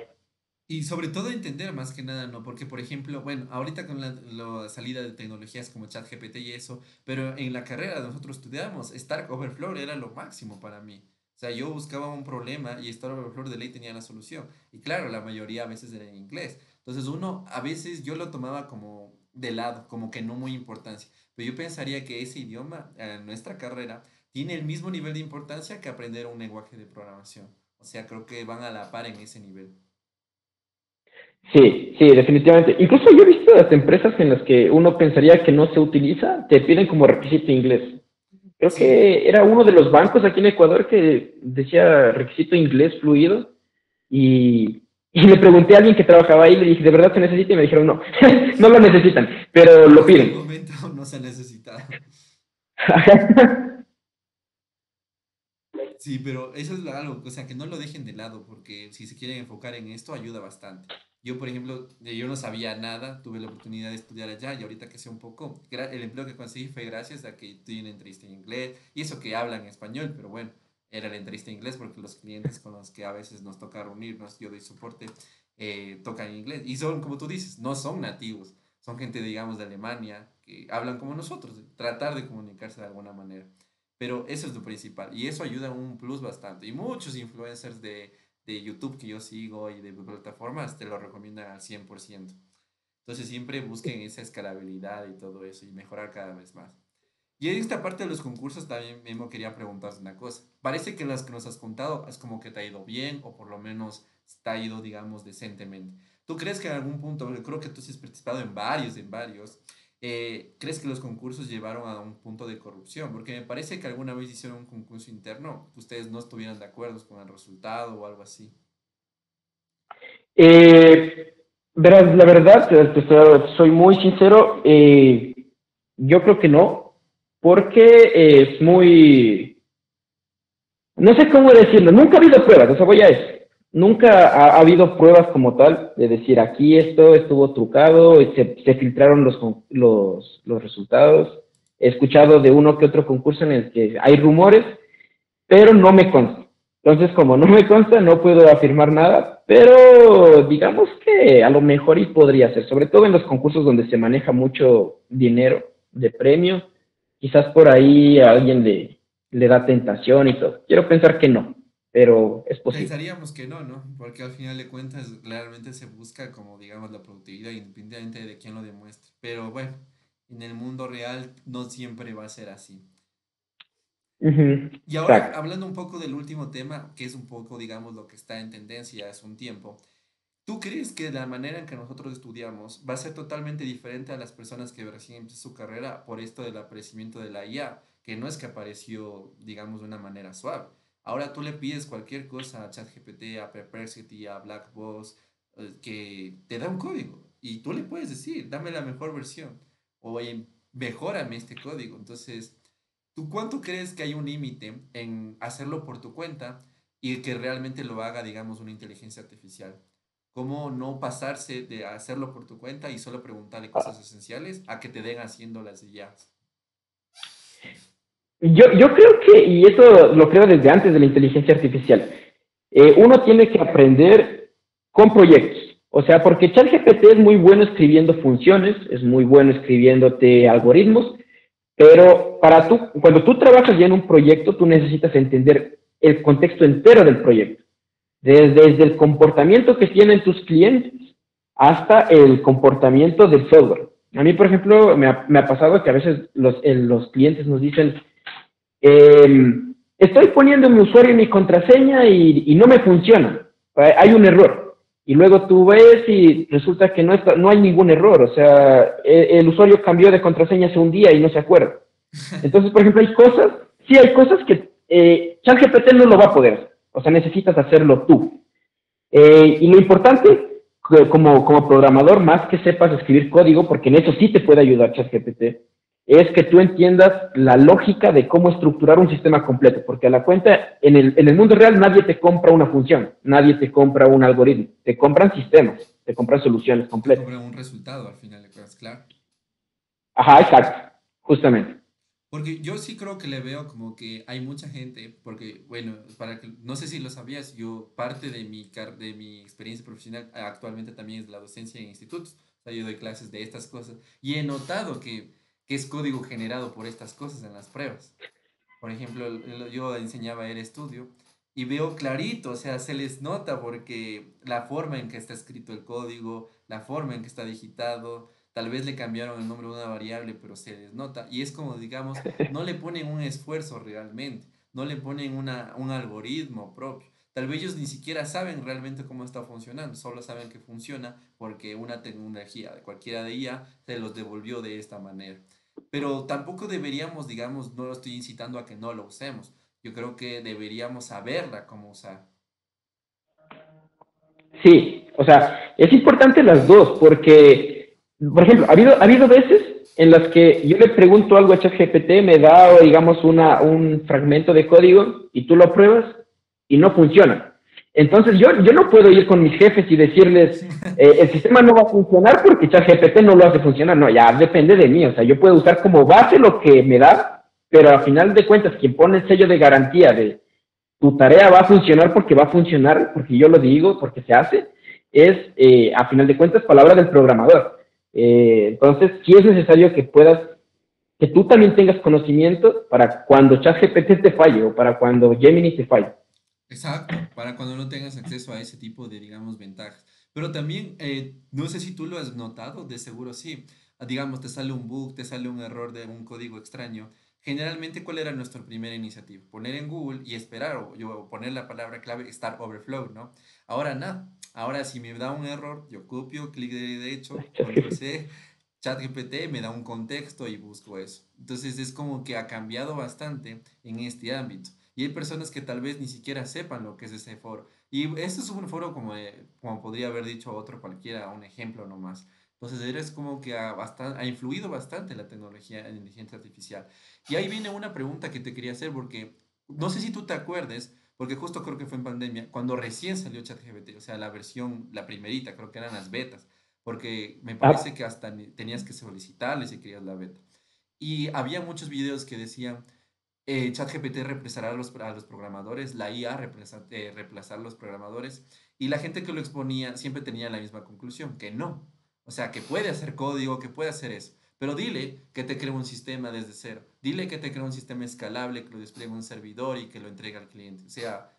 Y sobre todo entender más que nada, ¿no? Porque, por ejemplo, bueno, ahorita con la salida de tecnologías como ChatGPT y eso, pero en la carrera nosotros estudiamos, Stack Overflow era lo máximo para mí. O sea, yo buscaba un problema y Stack Overflow de ley tenía la solución. Y claro, la mayoría a veces era en inglés. Entonces uno, a veces yo lo tomaba como de lado, como que no muy importancia. Pero yo pensaría que ese idioma, en nuestra carrera, tiene el mismo nivel de importancia que aprender un lenguaje de programación. O sea, creo que van a la par en ese nivel. Sí, sí, definitivamente. Incluso yo he visto las empresas en las que uno pensaría que no se utiliza, te piden como requisito inglés. Creo Sí, que era uno de los bancos aquí en Ecuador que decía requisito inglés fluido y le pregunté a alguien que trabajaba ahí, le dije, ¿de verdad se necesita? Y me dijeron, no, no lo necesitan, pero lo hasta el piden. momento no se ha necesitado. Sí, pero eso es algo, o sea, que no lo dejen de lado, porque si se quieren enfocar en esto, ayuda bastante. Yo, por ejemplo, yo no sabía nada, tuve la oportunidad de estudiar allá y ahorita que sé un poco, el empleo que conseguí fue gracias a que tuve una entrevista en inglés y eso que hablan español, pero bueno, era la entrevista en inglés porque los clientes con los que a veces nos toca reunirnos, yo doy soporte, tocan inglés y son, como tú dices, no son nativos, son gente, digamos, de Alemania que hablan como nosotros, tratar de comunicarse de alguna manera. Pero eso es lo principal y eso ayuda a un plus bastante. Y muchos influencers de YouTube que yo sigo y de plataformas te lo recomiendan al 100%. Entonces siempre busquen esa escalabilidad y todo eso y mejorar cada vez más. Y en esta parte de los concursos también mismo quería preguntarte una cosa. Parece que las que nos has contado es como que te ha ido bien o por lo menos te ha ido, digamos, decentemente. ¿Tú crees que en algún punto, yo creo que tú sí has participado en varios, crees que los concursos llevaron a un punto de corrupción? Porque me parece que alguna vez hicieron un concurso interno que ustedes no estuvieran de acuerdo con el resultado o algo así. Eh, Verás, la verdad, soy muy sincero, yo creo que no, porque es muy, no sé cómo decirlo, nunca ha habido pruebas, o sea, voy a eso. Nunca ha habido pruebas como tal de decir aquí esto estuvo trucado, y se filtraron los resultados. He escuchado de uno que otro concurso en el que hay rumores, pero no me consta. Entonces, como no me consta, no puedo afirmar nada, pero digamos que a lo mejor y podría ser, sobre todo en los concursos donde se maneja mucho dinero de premio, quizás por ahí a alguien le da tentación y todo. Quiero pensar que no, pero es posible. Pensaríamos que no, ¿no? Porque al final de cuentas realmente se busca como, digamos, la productividad independientemente de quién lo demuestre. Pero bueno, en el mundo real no siempre va a ser así. Ujú, Y ahora, exacto. hablando un poco del último tema, que es un poco, digamos, lo que está en tendencia hace un tiempo, ¿tú crees que la manera en que nosotros estudiamos va a ser totalmente diferente a las personas que recién empiezan su carrera por esto del aparecimiento de la IA, que no es que apareció, digamos, de una manera suave? Ahora tú le pides cualquier cosa a ChatGPT, a Perplexity, a Blackbox, que te da un código y tú le puedes decir, dame la mejor versión o mejórame este código. Entonces, ¿tú cuánto crees que hay un límite en hacerlo por tu cuenta y que realmente lo haga, digamos, una inteligencia artificial? ¿Cómo no pasarse de hacerlo por tu cuenta y solo preguntarle cosas esenciales a que te den haciéndolas y ya? Yo creo que, y eso lo creo desde antes de la inteligencia artificial, uno tiene que aprender con proyectos. O sea, porque ChatGPT es muy bueno escribiendo funciones, es muy bueno escribiéndote algoritmos, pero cuando tú trabajas ya en un proyecto, tú necesitas entender el contexto entero del proyecto, desde el comportamiento que tienen tus clientes hasta el comportamiento del software. A mí, por ejemplo, me ha pasado que a veces los clientes nos dicen, eh, estoy poniendo mi usuario y mi contraseña y no me funciona. Hay un error. Y luego tú ves y resulta que no hay ningún error. O sea, el usuario cambió de contraseña hace un día y no se acuerda. Entonces, por ejemplo, hay cosas que ChatGPT no lo va a poder. O sea, necesitas hacerlo tú. Y lo importante, como programador, más que sepas escribir código, porque en eso sí te puede ayudar ChatGPT, es que tú entiendas la lógica de cómo estructurar un sistema completo, porque a la cuenta, en el mundo real nadie te compra una función, nadie te compra un algoritmo, te compran sistemas, te compran soluciones Te completas. cobran un resultado al final de cuentas, claro. Ajá, exacto, justamente. Porque yo sí creo que le veo como que hay mucha gente, porque bueno, para que, no sé si lo sabías, yo parte de de mi experiencia profesional actualmente también es la docencia en institutos, o sea, yo doy clases de estas cosas y he notado que es código generado por estas cosas en las pruebas. Por ejemplo, yo enseñaba el estudio y veo clarito, o sea, se les nota porque la forma en que está escrito el código, la forma en que está digitado, tal vez le cambiaron el nombre de una variable, pero se les nota. Y es como, digamos, no le ponen un esfuerzo realmente, no le ponen un algoritmo propio. Tal vez ellos ni siquiera saben realmente cómo está funcionando, solo saben que funciona porque una tecnología de cualquiera de IA se los devolvió de esta manera. Pero tampoco deberíamos, digamos, no lo estoy incitando a que no lo usemos. Yo creo que deberíamos saberla cómo usar. Sí, o sea, es importante las dos, porque, por ejemplo, ha habido veces en las que yo le pregunto algo a ChatGPT, me da, digamos, un fragmento de código y tú lo pruebas y no funciona. Entonces yo no puedo ir con mis jefes y decirles, el sistema no va a funcionar porque ChatGPT no lo hace funcionar. No, ya depende de mí. O sea, yo puedo usar como base lo que me da, pero a final de cuentas, quien pone el sello de garantía de tu tarea va a funcionar porque va a funcionar, porque yo lo digo, porque se hace, es, a final de cuentas, palabra del programador. Entonces, sí es necesario que puedas, que tú también tengas conocimiento para cuando ChatGPT te falle o para cuando Gemini te falle. Exacto, para cuando no tengas acceso a ese tipo de, digamos, ventajas. Pero también, no sé si tú lo has notado, de seguro sí. Digamos, te sale un bug, te sale un error de un código extraño. Generalmente, ¿cuál era nuestra primera iniciativa? Poner en Google y esperar, o yo poner la palabra clave Stack Overflow, ¿no? Ahora nada. Ahora, si me da un error, yo copio, clic de derecho, control C, ChatGPT me da un contexto y busco eso. Entonces, es como que ha cambiado bastante en este ámbito. Y hay personas que tal vez ni siquiera sepan lo que es ese foro. Y este es un foro como, como podría haber dicho otro cualquiera, un ejemplo nomás. Entonces, eres como que ha influido bastante la tecnología en inteligencia artificial. Y ahí viene una pregunta que te quería hacer, porque no sé si tú te acuerdes, porque justo creo que fue en pandemia, cuando recién salió ChatGPT, o sea, la versión, la primerita, creo que eran las betas, porque me parece Ah, que hasta tenías que solicitarle si querías la beta. Y había muchos videos que decían ChatGPT reemplazará a los programadores, la IA reemplazar a los programadores, y la gente que lo exponía siempre tenía la misma conclusión, que no. O sea, que puede hacer código, que puede hacer eso, pero dile que te crea un sistema desde cero, dile que te crea un sistema escalable, que lo despliegue en un servidor y que lo entregue al cliente. O sea,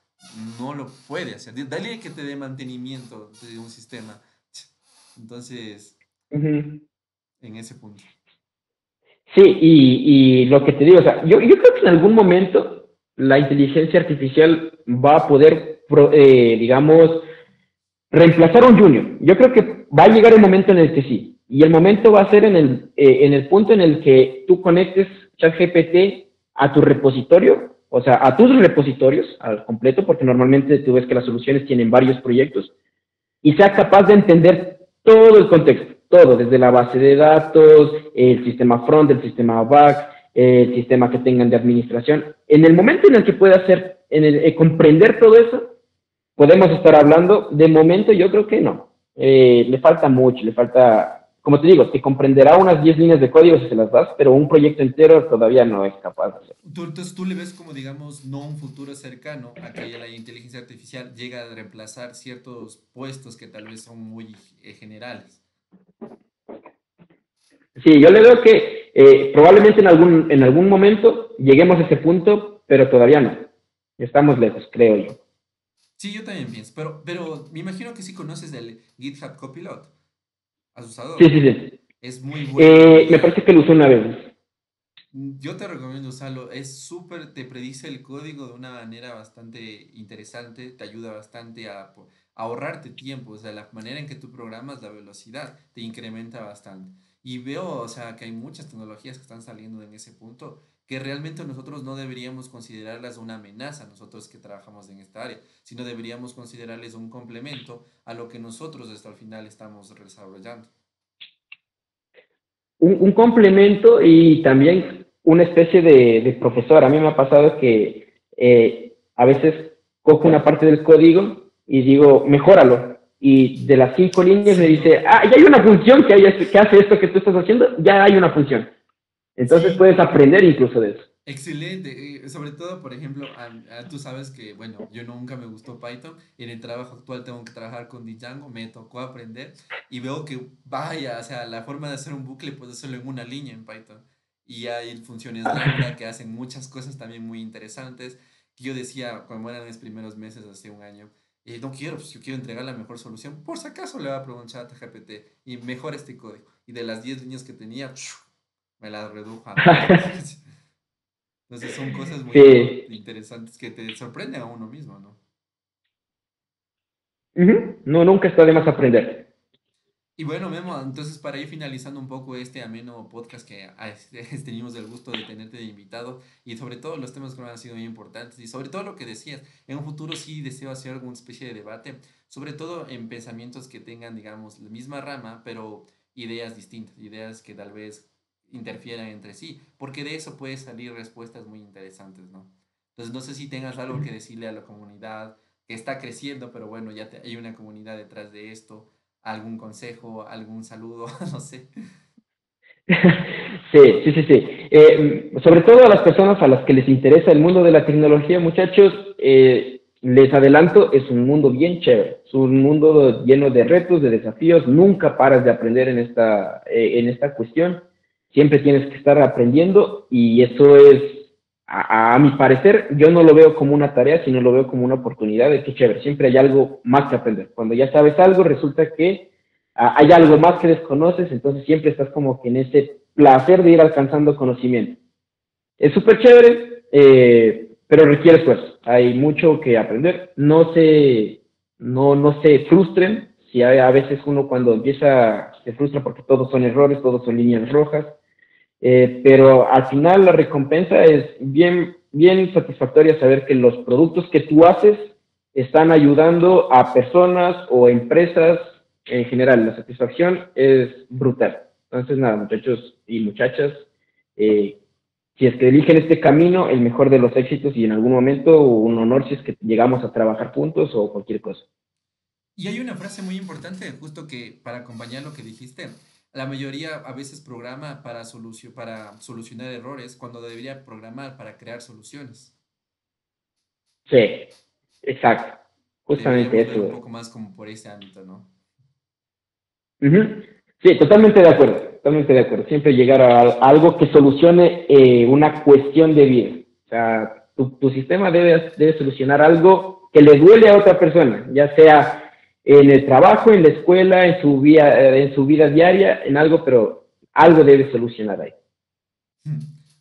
no lo puede hacer. Dale que te dé mantenimiento de un sistema. Entonces, ujú. en ese punto. Sí, y lo que te digo, o sea, yo creo que en algún momento la inteligencia artificial va a poder, digamos, reemplazar a un junior. Yo creo que va a llegar el momento en el que sí. Y el momento va a ser en el punto en el que tú conectes ChatGPT a tu repositorio, o sea, a tus repositorios al completo, porque normalmente tú ves que las soluciones tienen varios proyectos, y sea capaz de entender todo el contexto, todo, desde la base de datos, el sistema front, el sistema back, el sistema que tengan de administración. En el momento en el que pueda hacer, comprender todo eso, podemos estar hablando. De momento yo creo que no. Le falta mucho, le falta, como te digo, te comprenderá unas 10 líneas de código si se las das, pero un proyecto entero todavía no es capaz de hacer. Entonces tú le ves como, digamos, no un futuro cercano a que la inteligencia artificial llega a reemplazar ciertos puestos que tal vez son muy generales. Sí, yo le veo que probablemente en algún momento lleguemos a ese punto, pero todavía no. Estamos lejos, creo yo. Sí, yo también pienso, pero me imagino que sí conoces el GitHub Copilot. ¿Has Sí, usado? sí, sí. Es muy bueno en Me realidad. parece que lo usé una vez. Yo te recomiendo usarlo. Es súper, te predice el código de una manera bastante interesante, te ayuda bastante a ahorrarte tiempo, o sea, la manera en que tú programas la velocidad te incrementa bastante. Y veo, o sea, que hay muchas tecnologías que están saliendo en ese punto que realmente nosotros no deberíamos considerarlas una amenaza, nosotros que trabajamos en esta área, sino deberíamos considerarles un complemento a lo que nosotros hasta el final estamos desarrollando. un complemento y también una especie de profesor. A mí me ha pasado que a veces cojo una parte del código y digo, mejóralo. Y de las 5 líneas me Sí, dice, ah, ya hay una función que hace esto que tú estás haciendo, ya hay una función. Entonces sí, puedes aprender incluso de eso. excelente. Sobre todo, por ejemplo, tú sabes que, bueno, yo nunca me gustó Python. En el trabajo actual tengo que trabajar con Django, me tocó aprender y veo que, vaya, o sea, la forma de hacer un bucle puedes hacerlo en una línea en Python. Y hay funciones lambda que hacen muchas cosas también muy interesantes. Que yo decía, cuando eran mis primeros meses, hace un año, no quiero, pues yo quiero entregar la mejor solución. Por si acaso le voy a preguntar a GPT y mejora este código. Y de las 10 líneas que tenía, me las redujo a 3. Entonces son cosas muy Sí. interesantes que te sorprenden a uno mismo, ¿no? No, nunca está de más aprender. Y bueno, Memo, entonces para ir finalizando un poco este ameno podcast que teníamos el gusto de tenerte de invitado y sobre todo los temas que me han sido muy importantes y sobre todo lo que decías, en un futuro sí deseo hacer alguna especie de debate, sobre todo en pensamientos que tengan, digamos, la misma rama, pero ideas distintas, ideas que tal vez interfieran entre sí, porque de eso puede salir respuestas muy interesantes, ¿no? Entonces no sé si tengas algo que decirle a la comunidad que está creciendo, pero bueno, hay una comunidad detrás de esto, algún consejo, algún saludo, no sé. Sí, sí, sí, sí. Sobre todo a las personas a las que les interesa el mundo de la tecnología, muchachos, les adelanto, es un mundo bien chévere, es un mundo lleno de retos, de desafíos, nunca paras de aprender en esta cuestión, siempre tienes que estar aprendiendo y eso es, a mi parecer, yo no lo veo como una tarea, sino lo veo como una oportunidad de que chévere, siempre hay algo más que aprender. Cuando ya sabes algo, resulta que hay algo más que desconoces, entonces siempre estás como que en ese placer de ir alcanzando conocimiento. Es súper chévere, pero requiere esfuerzo. Hay mucho que aprender. No se frustren. Si a veces uno cuando empieza se frustra porque todos son errores, todos son líneas rojas, pero al final la recompensa es bien, bien satisfactoria saber que los productos que tú haces están ayudando a personas o empresas en general. La satisfacción es brutal. Entonces, nada, muchachos y muchachas, eh, si es que eligen este camino, el mejor de los éxitos y en algún momento un honor si es que llegamos a trabajar juntos o cualquier cosa. Y hay una frase muy importante, justo que para acompañar lo que dijiste, la mayoría a veces programa para solucionar errores cuando debería programar para crear soluciones. Sí, exacto. Justamente Deberíamos ver un eso. poco más como por ese ámbito, ¿no? Ujú. Sí, totalmente de acuerdo, totalmente de acuerdo. Siempre llegar a algo que solucione una cuestión de vida. O sea, tu sistema debe solucionar algo que le duele a otra persona, ya sea en el trabajo, en la escuela, en su vida diaria, en algo, pero algo debe solucionar ahí.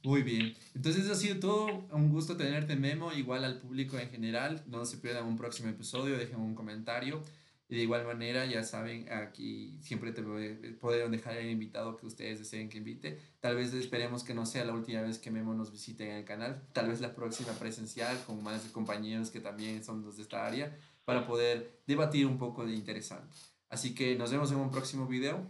Muy bien. Entonces eso ha sido todo. Un gusto tenerte, Memo. Igual al público en general. No se pierdan un próximo episodio. Dejen un comentario. Y de igual manera, ya saben, aquí siempre podrán dejar el invitado que ustedes deseen que invite. Tal vez esperemos que no sea la última vez que Memo nos visite en el canal. Tal vez la próxima presencial con más compañeros que también son los de esta área para poder debatir un poco de interesante. Así que nos vemos en un próximo video.